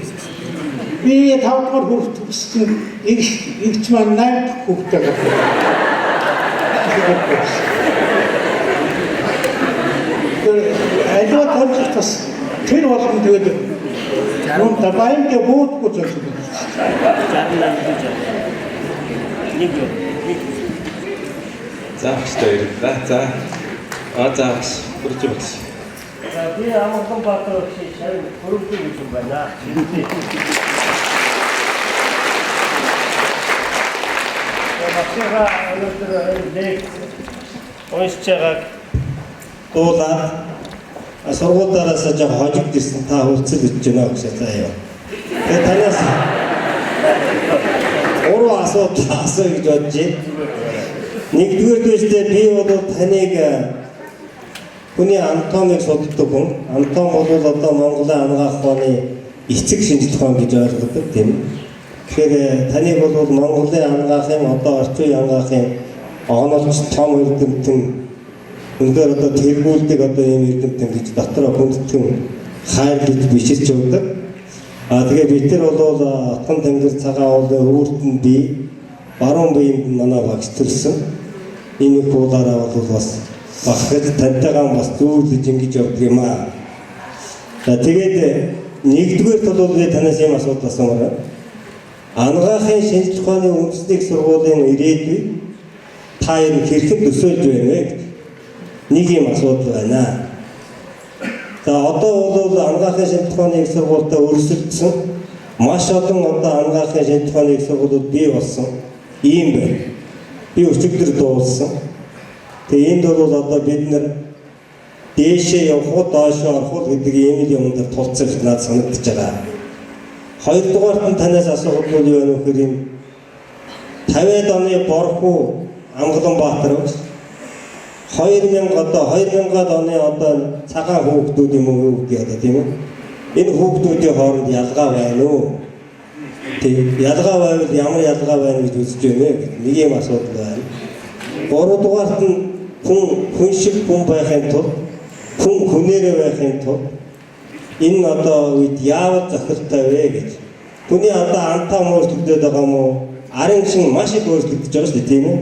Би 5-р хүртэл төгссөн игч маань 8 хүүхдтэй байна. Айдаа тавьчихсан. Тэр болгон тэгээд нүүн табайн дээр буудгүй зүйл. За хэвээр за заавс бүрж байна. Би амархан баатар шийшээ хөрөвдөг юм байна. Машина өнөөдөр нэг ойсчааг дуулаад сургуультаараас жоо хожигд ирсэн та хурцэл гэж байна гэж заяа. Тэгээ танаас өөрөө асуу гэж бодож байна. Нэгдүгээр дэжтэй би бол таныг хүний анатомиг судалдаг хүн. Анатом бол одоо Монголын анагаах ухааны эцэг шинжлэх ухаан гэж ойлгодог тийм. Тэгэхээр таныг бол Монголын анагаахын одоо орчин үеийн анагаахын огноолч том эрдэмтэн өндөр одоо тэргүүлдэг одоо ийм эрдэмтэн гэж дотроо хүндтгэн хайр гэж бичиж өгдөг. Тэгээ бид нар бол Отгон тэнгэр цагаан уулын өвөртөнд би баруун биеинд манай багш төрсөн. Энэ куулаараа бол бас багшд тантайгаа бас зүйлж ингэж явдаг юм аа. Тэгээд нэгдүгээр бол би танаас юм асуудал асуумаар. Анагаахын шинжлэх ухааны үндэсний сургуулийн ирээдүй та ер нь хэрхэн төсөөлж байна вэ гэж нэг юм асуудал байна. За одоо бол анагаахын шинжлэх ухааны сургуультай өрсөлдсөн маш олон одоо анагаахын шинжлэх ухааны сургуулиуд бий болсон ийм байна. Би өчигдөр дууссан. Тэгээ энд бол одоо бид нар дээшээ явах уу доошоо орох уу гэдэг ийм юм дээр тулцсан гэж надад санагдаж байгаа. Хоёрдугаарт нь танаас асуух бол юу вэ гэхээр юм 50-аад оны борхуу Амгаланбаатар 2000-аад оны одоо цагаан хүүхдүүд юм уу гэдэг тийм үү? Энэ хүүхдүүдийн хооронд ялгаа байна уу? Тийм ялгаа байвал ямар ялгаа байна гэж үзэж байна вэ? Нэг юм асуудал байна. Гуравдугаарт нь хүн шиг хүн байхын тулд хүн хүнээрээ байхын тулд энэ одоо үед яавал зохилтой вэ гэж. Хүний одоо антаа өөрчлөгдөж байгаа юм уу? Арын шин маш их өөрчлөгдөж байгаа шүү дээ тийм үү?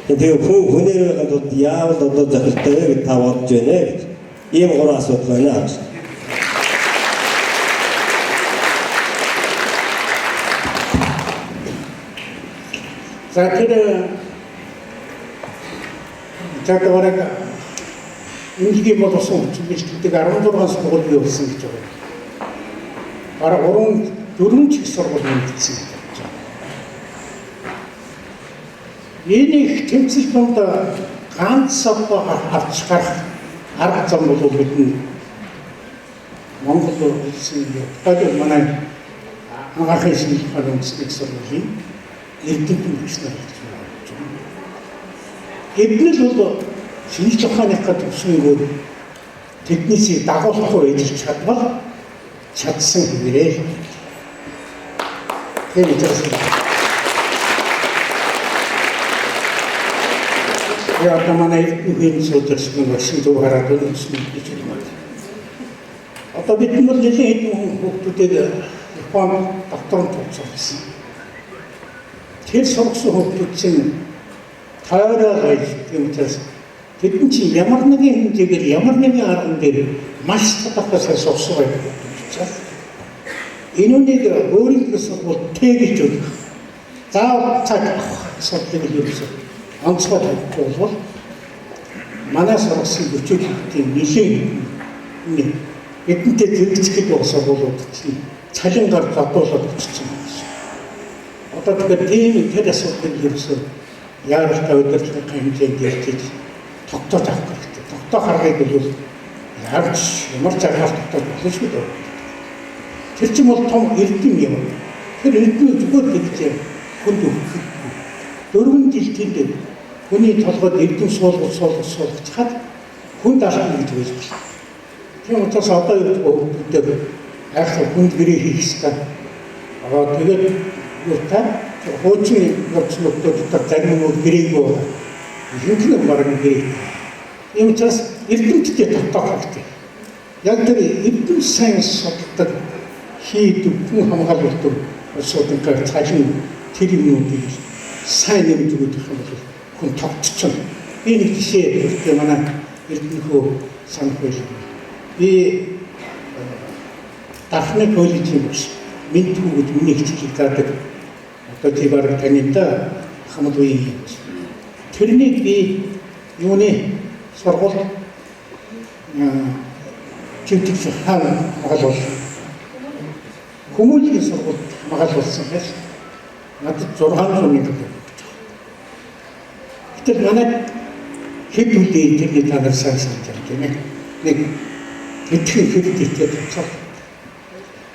Тэгээ хүн хүнээр байхын тулд яавал одоо зохилтой вэ гэж та бодож байна гэж. Ийм гурван асуудал байна гэж. За тэр чатавараг ингийн боловсон хүчтэй 16 сургууль явуулсан гэж байна. Бараг 4 ч их сургууль нэгдсэн. Энийг тэмцэл донд ганц одоо авч гарах арга зам бол бидний Монгол улсын одоо манай анагаахын шинжлэх ухааны үндэсний сургуулийн эрдэмтэн гэж нэрлэж байна. Эдгээр бол шинжлэх ухааныхаа төвшингүүд тэднийсийг дагуулахгүй ажиллаж чадвал чадсан хэвээрээ. Тэр үгээс я тамана эрдэмтэн судалсан багшин зөв хараад үзсэн гэж байна. Одоо бид нар нэлийн хүмүүстэй Японд докторант төгссөн. Тэр сургасан хүмүүс чинь таараа гайхтэмээс тэдэн чинь ямар нэгэн хэмжээгээр ямар нэгэн арган дээр маш тодорхой сурсан байдаг. Энүүнийг өөрийнхөө сургууль тэгж өгөх. Заавал цаг асуудлыг юусэн онцгой тавьхгүй бол манай сургасан хүчтэй нэлийн эдэнтэй зэрэгцэхэд сургуулиуд чинь цалингаар зодуулаад өчсөн байна. Одоо тэгэхээр тийм тэр асуудлыг юусэн яаралтай удирдлагын хэмжээнд ирж тогтоож авах хэрэгтэй. Тогтоох аргыг бол яаж ямар цагаар тогтоож болох шүү дээ. Тэр чинь бол том эрдэм юм. Тэр эрдэм зүгээр гэж хүнд өгөхгүй. 4 жил тэнд хүний толгойд эрдэм суулгаж хаад хүнд алхна гэж байж байна. Тийм учраас одоо юу гэдэг айхтар хүнд гэрээ хийх хэрэгтэй. Тэгээд юу та хуучин нөхцөлөд зарим нь гэрээгүй хинтэн бараг гэрээ. Ийм учраас эрдэмтдээ тогтоох хэрэгтэй. Яг тэр эрдэм сайн судалдаг хийдэг хүн хамгаалалтын асуудалтай цаашин тэр юмнуудыг сайн нэмж өгөх юм бол хүн тогтчихно. Би нэг жишээ өгөх манай эрдэмтгөө санах байлаа. Би Дахны коллежийн багш Минтүү гэж миний хичээл заадаг. Одоо тийм бараг таньда хамт үе юм. Тэрнийг би юуны сургууль чигтгч хаана хаалвал хүмүүлийн сургуульд хамгаалуулсан байж надад 600 мянга төгрөг. Тэр манай хэд үеийн интернет танаар сайн тийм ээ. Нэг хэдхэн хэдтэй тооцоо.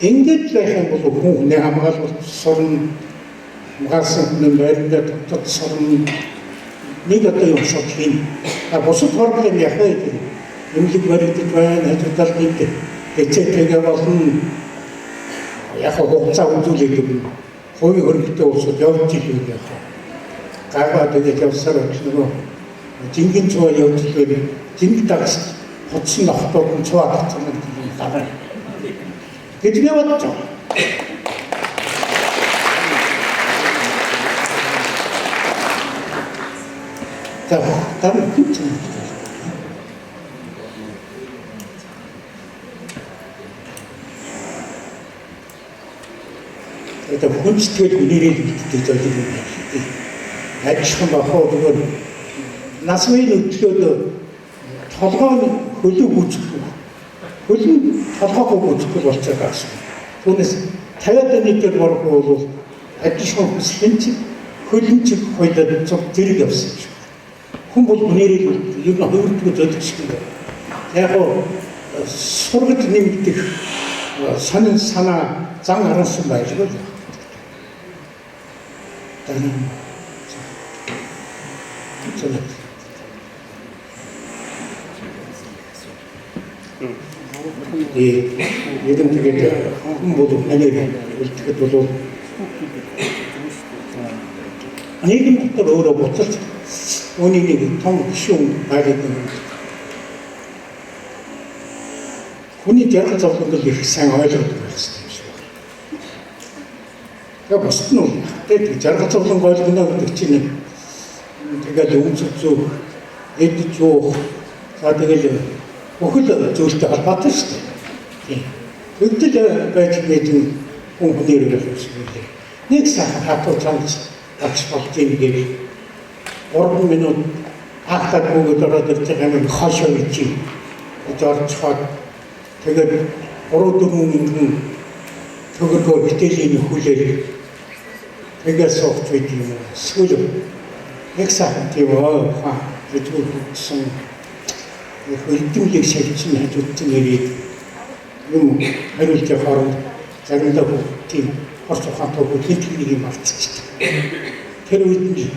Ингээд байх юм бол хүн хамгаалалт сурна магасан хүн байранда дотор сурна нэг одоо юм шиг хийн. Бусад хордлын яхаа гэдэг юмлэг баригдаж байна, ажиглал гэдэг хэцээтэйгээ болно. Яг хугацаа үзүүлээд өгнө. Хувийн хөрөнгөтэй улсууд явж ийл байх. Гаргаа тэгээд явсаар нөгөө жингэн цоо явж ийл жинг дагс хотсон охтууд цоо татсан гэдэг гараа. Гэж би бодож байна. Тарих гэж байна. Это хүнстгэл нэрэл гэдэг зүйл юм. Ажихан бахаа зүгээр насны нөтлөөд толгойн хөлөг үүсэхгүй. Хөлн толгойг үүсэхгүй болчиход байна. Түүнээс 50 оны дээр борох бол ажихан хүслийн чинь хөлн чинь хоёроо зөв зэрэг явсан юм шиг. Хүн бол нэрэл ер нь хувирдгүй зөвлөж шиг юм. Яг гоо сургаж нэмэгдэх сонин санаа зан харансан байлгүй. 얘는 되게 모두 만약에 어떻게 또 아니긴 또 어려 못했어. 원인이 통 쉬운 말이거든. 군이 대학 잡은 걸 생활하려고 했어요. 그러니까 무슨 놈, 그때 대학 잡은 걸 그냥 듣지는 제가 용접주, 애기주, 사대가 그것도 좋을 때 아팠을 때. 그때 제가 지금 공부대를 했습니다. 넥사 하도 장치, 같이 박지는 게 5분 아까 보고 떨어질 때 가면 커셔있지. 저 되게 오로드는 그것도 비대지는 후제를 되게 소프트웨어는 수저 넥사한테 와 그리고 무슨 그 일등lik 실천 해줬던 일이 좀 하루 때 바로 자른다고 팀 벌써 한다고 일등lik이 맞지. тэр үед нь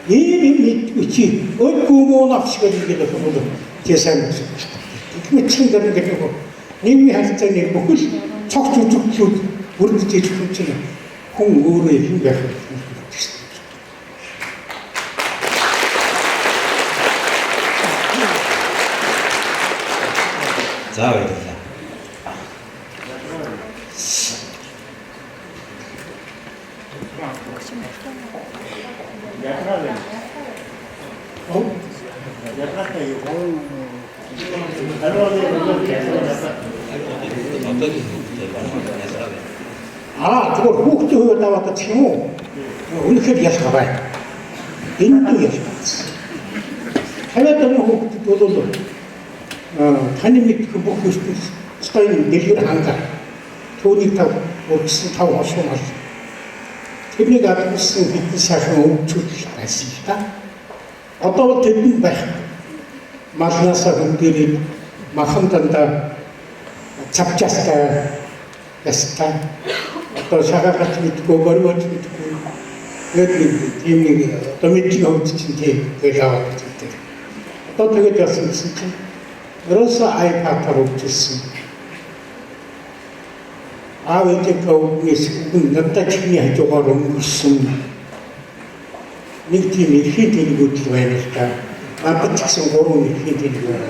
ийм мэдгүй чи өөдгөө муу навсгал гэдэг бол тийм үсэг. Тэгмээ чин дээр нэг нийгмийн харилцааны бүхэл цогц үзэгдлүүд бүрдэж иж хүчин хүн өөрөө хэн байх вэ? За баярлалаа. зүгээр хүүхдийн хувьд аваад гэх юм уу? Үнэхээр ялгаа байна. Энд ялгаа. Хаваад байгаа хүүхдүүд бол таны мэдэх бүх зүйлс стойн дэлгэр хангаа. Түүнийг тав урьдсан тав хошуумал. Тэрнийг адилсан бидний сайхан өвчүүд байсан л та. Одоо бол тэдэнд байх. Малнасаа хөнгөрийг махан дандаа цавчаастай ястаа. Одоо шагагач мэдгүй, борвоч мэдгүй. Тийм нэг одоо мэдчих хөвд чинь тийм тэгэл аваад үздэг. Одоо тэгээд яасан гэсэн чинь ерөөсөө iPad-аар өгчсэн. Аав ээжийнхээс надад чиний хажуугаар өнгөрсөн нэг тийм эрхийн дэлгүүд байна л да. Надад ч гэсэн 3 эрхийн дэлгүүд байна.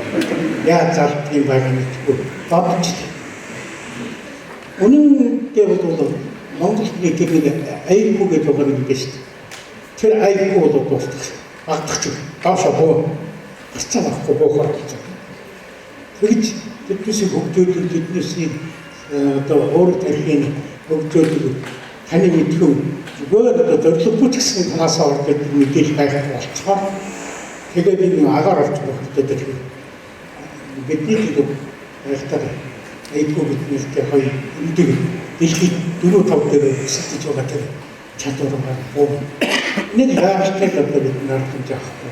Яа залт юм байна гэдэггүй бодож. Үнэндээ бол Монгол нийгмийн айгүй гэдэг байгаа юм биш. Тэр айгүй бол дуустах. Багтах чинь доошо боо. Гарцаа авахгүй боохоор гэж. Тэгж тэднээс хөгжөөд тэднээс одоо өөр тархийн хөгжөөд таны мэдхүү зүгээр одоо зорилгогүй ч гэсэн танаас орж ирэх мэдээлэл байх болцохоор тэгээд энэ агаар орж ирэх хэрэгтэй. Бидний тийм байхтаа айгүй биднэртэй хоёр өндөг дэлхийд 4-5 дээр өсөж байгаа тэр чадвар байна. Нэг яагаад ч одоо бид нар хэмжиж авахгүй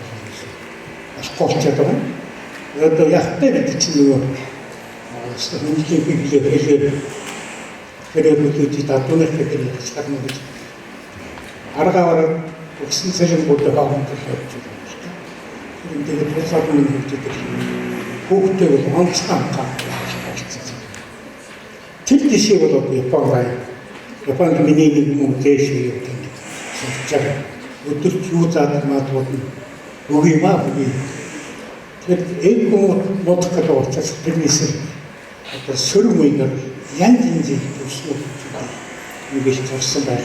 болчихж байгаа. Одоо яхтай бид чинь нөгөө хэмжлэг хэлээр хэрэглэж татварх гэдэг юм шатна гэж аргаар өгсөн цалингууд хаамт хийж байгаа. Тэгээд процессын хэмжээтэй хүүхдээ бол онцгой болчихсон. Тэр дэшээ бол Японд миний нэг юм дэш юу гэдэг юм. Өдөрт юу заадаг маадууд үгүй маа үгүй. Тэр эйгүү бодох гэдэг учраас тэрнээс одоо сөрөг үеэр янз янзын төслүүд ингэж зурсан байх.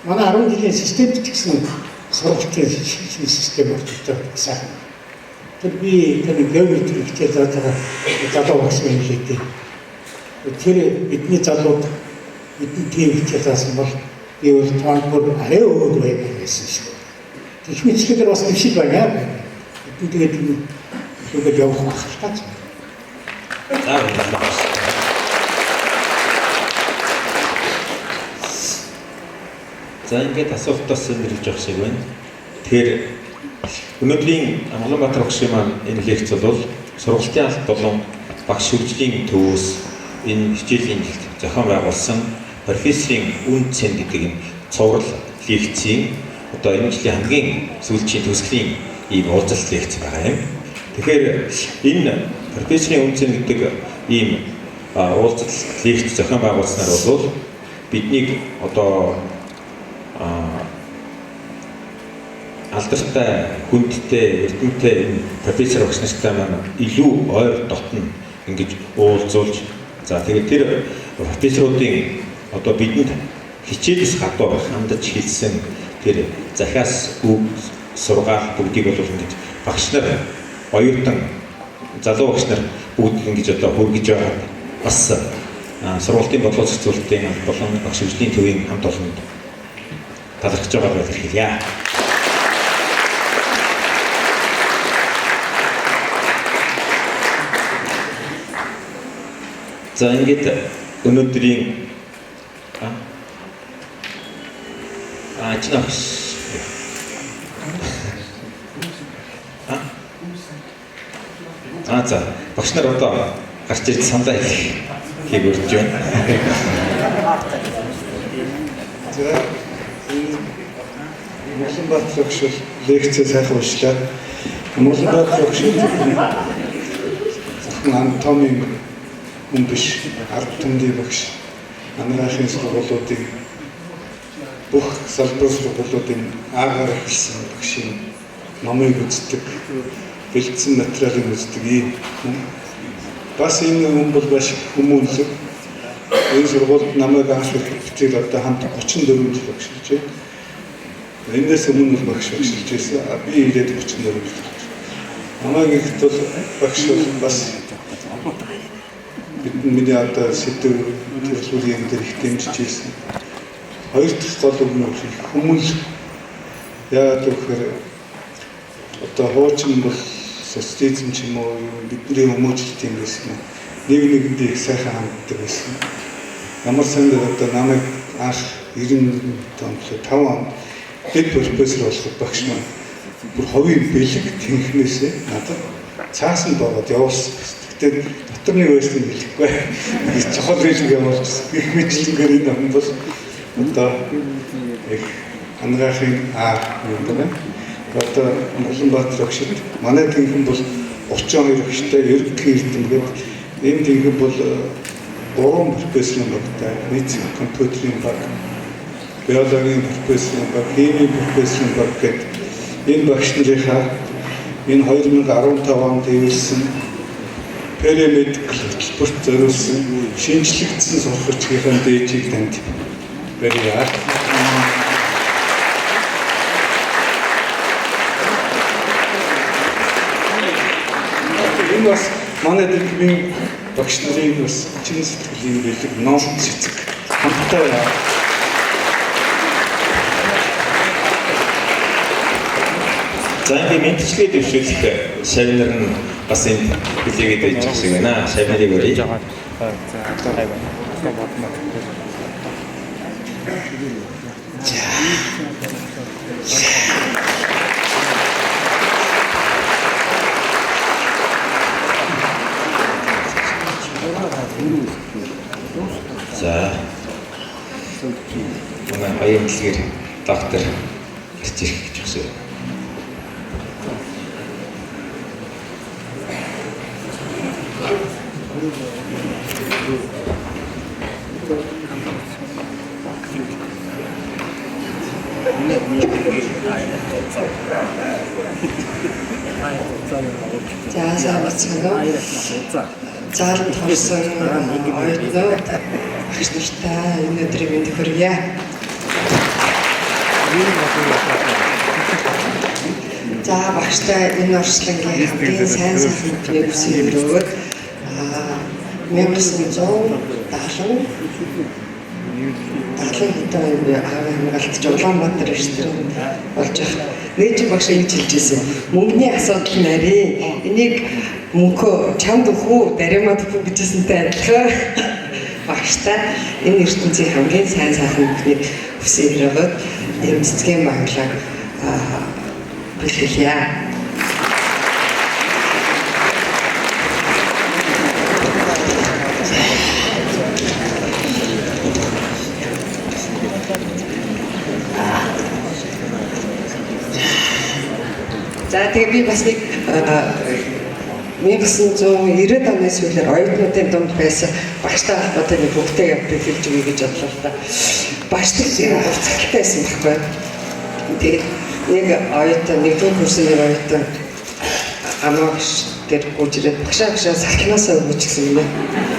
Манай 10 жилийн системд ч гэсэн сургалтын систем болчихсон гэсэн. Тэр би тэр геометри хичээл зааж байгаа залуу багш юм хэлээ. Тэр бидний залууд бидний тийм хичээл заасан бол би бол тоонбор арай өөр байсан шүү. Тэгэх мэтлэгээр бас юм шиг байна. Бид тэгээд зүгээр явах хэрэгтэй. За ингээд асуултаас нэрвж явах шиг байна. Тэгэхээр өнөөдрийн Амгаланбаатар багшийн маань энэ лекц бол сургалтын алт болон багш хөгжлийн төвөөс энэ хичээлийн зохион байгуулсан профессорын үн цэн гэдэг энэ цуврал лекцийн одоо энэ жилийн хамгийн сүүлчийн төгсгөлийн ийм уулзалт лекц байгаа юм. Тэгэхээр энэ профессорын үн цэн гэдэг ийм уулзалт лекц зохион байгуулснаар бол биднийг одоо алдартай хүндтэй эрдэмтэй энэ профессор багш нартай маань илүү ойр дотно ингэж уулзуулж за тэгээд тэр профессоруудын одоо бидэнд хичээлээс гадуур хандаж хэлсэн тэр захиас үг сургаал бүгдийг бол ингэж багш нар оюутан залуу багш нар бүгд ингэж одоо хүргэж байгаа бас сургуулийн бодлого зохицуулалтын болон багш хөгжлийн төвийн хамт олонд талархаж байгаа байх хэлье. За ингээд өнөөдрийн чинаач за багш нар одоо гарч ирж саналаа хийх урьж байна. Муланбаатар багш бол лекцээ сайхан уншлаа. Муланбаатар багш зөвхөн анатомийн хүн биш, ард түмний багш. Анагаахын сургуулиудын бүх салбар сургуулиудын аагаар эхэлсэн багшийн номыг үздэг, бэлдсэн материалыг үздэг ийм хүн. Бас энэ хүн бол маш хүмүүнлэг. Энэ сургуульд намайг анх ихэвчлэн одоо хамт 34 жил багшилж байна. Эндээс өмнө бол багш багшилж байсан. Би ирээд 34 жил. Намайг ихэд бол багш бол бас бидний одоо сэдв төрлөгийн дээр их дэмжиж ирсэн. Хоёр дахь гол үг нь хүмүүнлэг. Яагаад гэвэл одоо хуучин бол социализм ч юм уу бидний хүмүүжлэлт юм байсан. Нэг нэгэндээ их сайхан ханддаг байсан. Ямар санд одоо намайг анх 90 онд 5 онд хэд профессор болох багш маань бүр ховын бэлэг тэнхнээсээ надад цаасан боод явуулсан. Тэгтээ дотор нэг байсан хэлэхгүй. Чухал хэлэг явуулсан. Их мэдлэгээр энэ хүн бол одоо их анагаахын юм байна. Одоо Муланбаатар багшид манай тэнхэн бол 32 багштай ерөнхий эрдэмтэд энэ тэнхэн бол 3 профессорын багтай нийт компьютерийн баг, биологийн профессорын баг, химийн профессорын баг гэдэг энэ багш нарынхаа энэ 2015 онд хэвлэсэн перемедикал хөтөлбөрт зориулсан шинжлэгдсэн сургалтын дээжийг танд барья. Энэ бас манай дэлхийн багш нарын бас чин сэтгэлийн бэлэг ном цэцэг хамтдаа яа. За энэ мэдчилгээ дэвшүүлэх семинар нь бас энд билегээд байж байгаа шиг байна. Семинарыг өрье. За. Манай баян дэлгэр доктор ирж ирэх гэж байна. За сайн заалд хорсон оюутнууд багш нартай энэ өдрийг мэнд хүргье. За багштай энэ орчлонгийн хамгийн сайн сайхныг хүсье өргөөд 1970 хэдэн оны хамгаалт Улаанбаатар ирсэн болж байгаа. Нээж багш ингэж хэлж ирсэн. Мөнгөний асуудал нарийн энийг мөнгөө чамд өгөө даримад өгөө гэжсэнтэй адилхан багштай энэ ертөнцийн хамгийн сайн сайхныг хүсье өргөөд энэ цэцгийн баглаг бэлгэлье. За тэгээ би бас нэг 1990 оны сүүлээр оюутнуудын дунд байсан багштай холбоотой нэг бүгдээ явдаг хэлж өгье гэж бодлоо л да. Багштай уулзалттай байсан байхгүй. Тэгээд нэг оюутан нэгдүгээр курсын нэг оюутан амаач дээр гүйж ирээд багшаа салхинаасаа өгөөч гэсэн юм байна.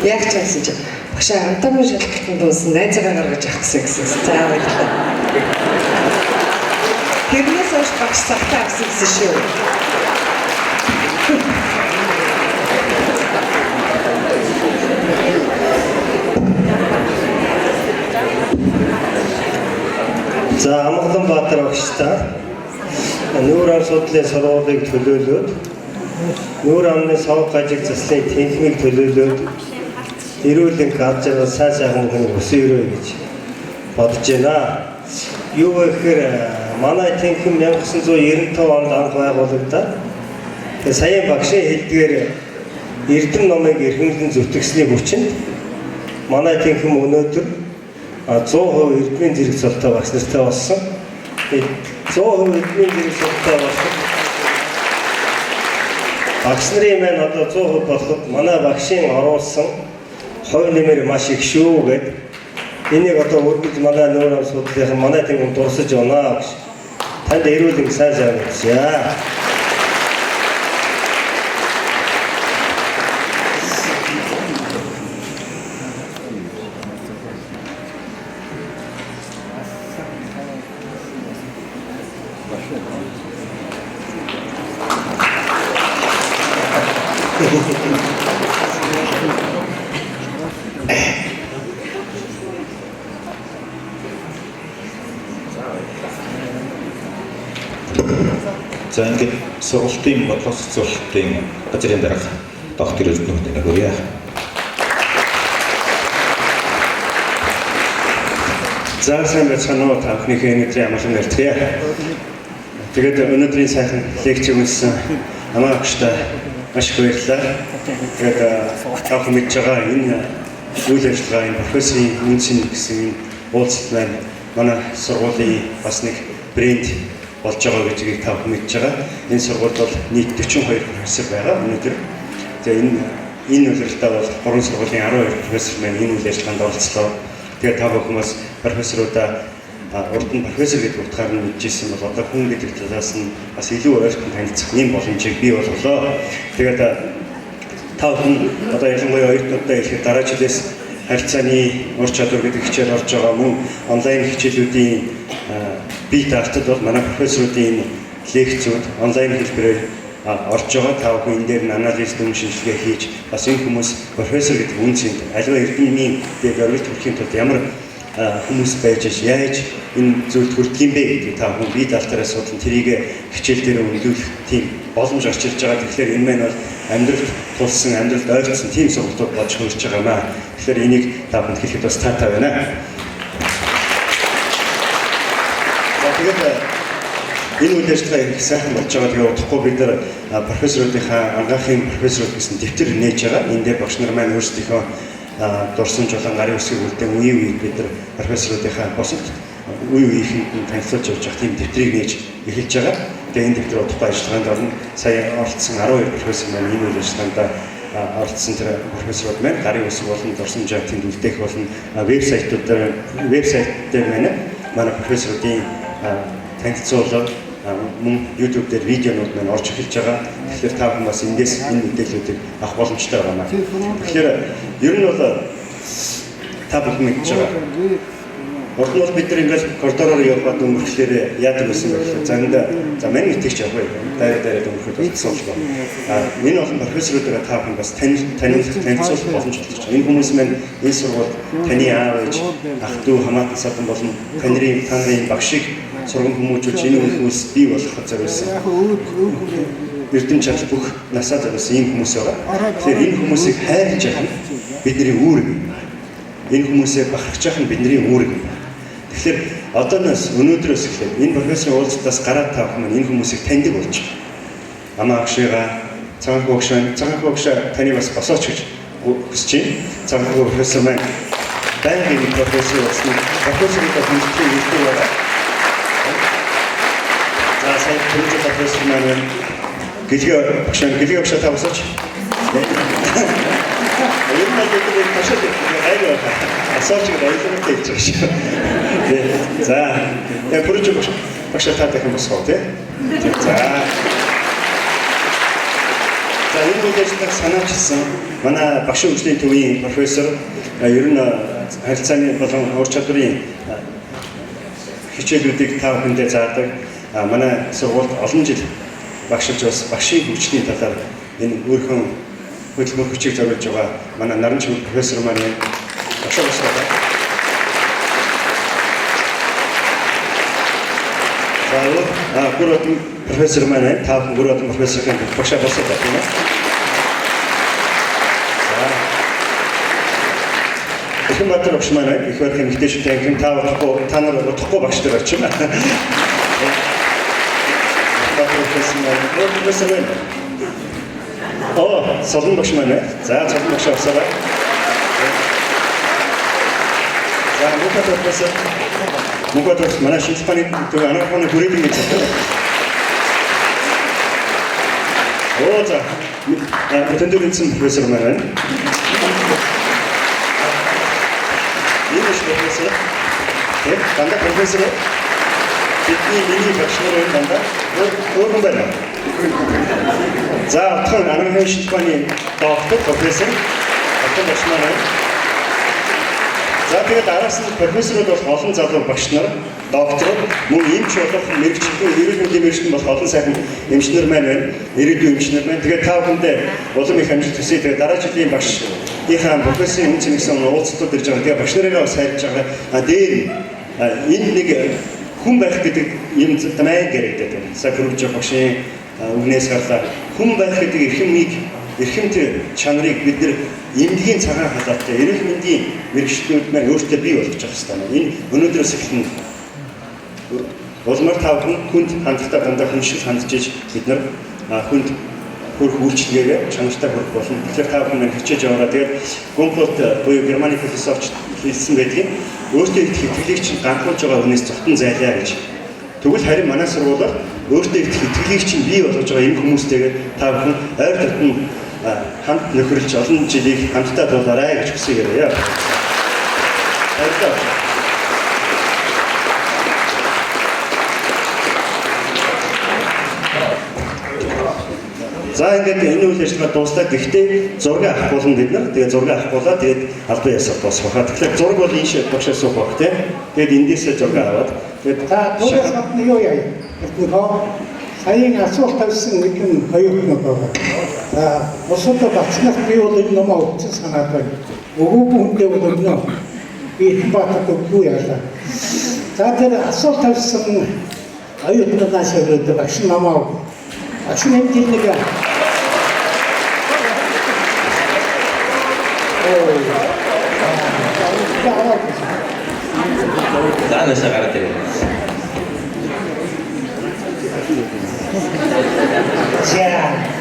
Яг ч гэсэн чи багшаа антамын шалгалтанд дууссан найзаагаа гаргаж авах гэсэн. За баярлалаа. Тэрнээс хойш багш сахтаа авсан гэсэн шүү. За Амгаланбаатар багштай нүүр ам судлалын сургуулийг төлөөлөөд нүүр амны сав гажиг заслын техник төлөөлөөд эрүүлэн гарч байгаа сайн сайхан хүн өсөөрөө гэж бодож байна. Юу гэхээр манай техник 1995 онд анх байгуулагдаад тэгээ саяын багшийн хэлдгээр Эрдэм номыг эрхэмлэн зүтгэсний хүчинд манай техник өнөөдөр 100% эрдмийн зэрэг цолтой багш нартай болсон. 100% эдний зэрэг судалтай болох. Багш нарын маань одоо 100% болоход манай багшийн оруулсан хувь нэмэр маш их шүү гэдэг. Энийг одоо үргэлж манай нүүр судлалын манай тэнгуү дурсаж оноо гэж. Танд эрүүл сайн сайн өгсөе. За ингээд сургалтын бодлого зохицуулалтын газрын дарга доктор Эрдэнэт нэгөөе. За сайн байцгаана уу та бүхнийхээ өнөөдрийн амгалан нэртгье. Тэгээд өнөөдрийн сайхан лекцийг үзсэн намаа багштай маш их баярлалаа. Тэгээд та бүхэн мэдж байгаа энэ үйл ажиллагаа энэ профессорын үнцэн гэсэн уулзалт маань манай сургуулийн бас нэг брэнд болж байгаа гэдгийг та бүхэн мэдж байгаа. Энэ сургуульд бол нийт 42 профессор байгаа өнөөдөр. Тэгээд энэ үйлрэлтэй бол 3 сургуулийн 12 профессор маань энэ үйл ажиллагаанд оролцлоо. Тэгээд та бүхэн бас профессоруудаа урд нь профессор гэдэг утгаар нь мэдчихсэн бол одоо хүн гэдэг талаас нь бас илүү ойлгох танилцах ийм боломжийг бий болголоо. Тэгээд та бүхэн одоо ялангуяа оюутнуудаа хэлэхэд дараа жилээс харилцааны ур чадвар гэдэг хичээл орж байгаа мөн онлайн хичээлүүдийн бие даалтад бол манай профессоруудын лекцүүд онлайн хэлбэрээр орж байгаа. Та бүхэн энэ дээр нь анализ дүн шинжилгээ хийж бас энэ хүмүүс профессор гэдэг үнцэнд аливаа эрдэнийн дээг өргөлт хүрэхийн тулд ямар хүмүүс байж яаж энэ зүйлд хүрдэг юм бэ гэдэг та бүхэн бие даалтаараа судлан тэрийг хичээл дээр өндөөлөх тийм боломж гарч ирж байгаа. Тэгэхээр энэ маань бол амьдралд тулсан, амьдралд ойлгосон тийм сургалтууд болж хөрж байгаа юм аа. Тэгэхээр энийг та бүхэнд хэлэхэд бас таатай байна. Тэгээд энэ үйл ажиллагаа их сайхан болж байгаа. Тэгээ удахгүй бид нар профессоруудынхаа ангаахын профессорууд гэсэн дэвтэр нээж байгаа. Энд дээр багш нар маань өөрсдийнхөө дурсамж болон гарын үсгийг үлдээн үе үе бид нар профессоруудынхаа босод үе үеийнхэнд танилцуулж явж байгаа тийм дэвтрийг нээж эхэлж байгаа. Тэгээ энэ дэвтэр удахгүй ажиллагаанд орно. Сая оролцсон 12 профессор маань энэ үйл ажиллагаанд оролцсон тэр профессорууд маань гарын үсэг болон дурсамжаа тэнд үлдээх болон вебсайтууд дээр манай профессоруудын танилцуулга мөн YouTube дээр видеонууд маань орж эхэлж байгаа. Тэгэхээр та бүхэн бас эндээс энэ мэдээллүүдийг авах боломжтой байгаа маа. Тэгэхээр ер нь бол та бүхэн мэдж байгаа. Урд нь бид нар ингээд коридороор явбад өнгөрөхлөөр яадаг байсан бэ гэхээр за мань итгэж явах бай. Дараа өнгөрөхөд болсон л байна. Энэ бол профессоруудаа та бүхэн бас танилцуулах боломж олгож байгаа. Энэ хүмүүс маань энэ сургуульд таны аав ээж, ах дүү хамаатан садан болон таны багшийг сургам хүмүүжүүлж энэ хүмүүс бий болгоход зориулсан. Эрдэм чадал бүх насаа зориулсан ийм хүмүүс байгаа. Тэгэхээр энэ хүмүүсийг хайрлаж явах нь бидний үүрэг. Энэ хүмүүсээ бахархаж явах нь бидний үүрэг. Тэгэхээр одооноос өнөөдрөөс эхлээд энэ профессорын уулзалтаас гараад та бүхэн энэ хүмүүсийг таньдаг болж байгаа. Амаа агшигаа, цагаанхуу агшаа таны бас босооч гэж хүсэж байна. Цагаанхуу профессор маань байнгын профессор болсон. Профессоруудаа хүндэтгэл хийдэг байгаа. За сайн түрүү профессор маань гэлгээ багшаа та босооч. Энэ маань гэдэг нь ташаад айгаа асууж байгаа хэлж байгаа шүү. За бүрж багшаа та дахин босгоо тий. За энэ үеийнх санаачсан манай багш хөгжлийн төвийн профессор ер нь харилцааны болон ур чадварын хичээлүүдийг та бүхэндээ заадаг. Манай сургуульд олон жил багшилж бас багшийн хөгжлийн талаар энэ өөрхөн хөдөлмөр хүчийг зориулж байгаа манай Наранч профессор маань багш болсоо. Гурван профессор маань та гурван профессорын багш болсоо тийм ээ. За Батар багш маань их их эмгтээчтэй юм та нар удахгүй багш нар очив. Профессор маань Солон багш маань. За солон багш авсараа. За мөхөд профессор Мөнгөд манай шинжилгээний төв анагаахны хүрээлэн гэж байна. Оо за. Тэндөр үнсэн профессор маань. Инглиш профессор. Дандаа профессор. Бидний багш нар энэ дандаа өөргөн байна. За отхон анагаахны шинжилгээний доктор профессор. Отхон багш маань. За тэгээд араас нь профессорууд бол олон залуу багш нар, докторууд, мөн эмч болох мэрэгчлэн, эрүүл мэндийн мэрэгчлэн болох олон сайхан эмчнэр маань байна. Ирээдүйн эмчнэр маань. Тэгээд та бүхэндээ улам их амжилт хүсье. Тэгээд дараа жилийн багшийнхаа профессорын үнц нэгсэн уулзалтууд ирж байгаа. Тэгээд багш нарыгаа бас хайрлаж байгаа. Дээр энэ нэг хүн байх гэдэг юм тэмээн гэрэгдээд байна. Сая хөрвж багшийн үгнээс гарлаа хүн байх гэдэг эрхэмт чанарыг бид нар эмнэлгийн цагаан халааттай эрүүл мэндийн мэрэгчлүүд маань өөртөө бий болгож авах хэрэгтэй. Энэ өнөөдрөөс эхэлнэ. Улмаар та бүхэн хүнд хандлагатай дандаа хүн шиг хандж иж бид нар хүнд хөрх үйлчлэгээ чанартай хөрх болно. Тэгэхээр та бүхэн хичээж яваараа тэгээд Гомболт буюу Германы профессорч хэлсэн байдгийг өөртөө их итгэлийг чинь ганхуулж байгаа хүнээс зохтон зайлаа гэж. Тэгвэл харин манай сургуулиар өөртөө их итгэлийг чинь бий болгож байгаа энэ хүмүүстэйгээ та бүхэн ойр дотн хамт нөхөрлж олон жилийг хамтдаа дуулаарай гэж хүсье. За ингээд энэ үйл ажиллагаа дуустаа. Гэхдээ зураг авах болно бид нар. Тэгээд зураг авахгүйгаа тэгээд албан ёсоор дуусгах. Тэгэхээр зураг бол энэ шиг багшаа суух баг тийм. Тэгээд эндээсээ зураг аваад тэгээд Зураг авах юу яа? Саяын асуулт тавьсан нэгэн хоёр хүн байгаа. Босоод бацнах би бол энэ номоо өгсөн санаад байна. Өгөөгүй хүнтэй бол өнөө би баатад өггүй яалаа. За тэр асуулт тавьсан аюутнаас өгөөд багш номоо багш нэмтийг Заанаас гараад ирээ. Yeah.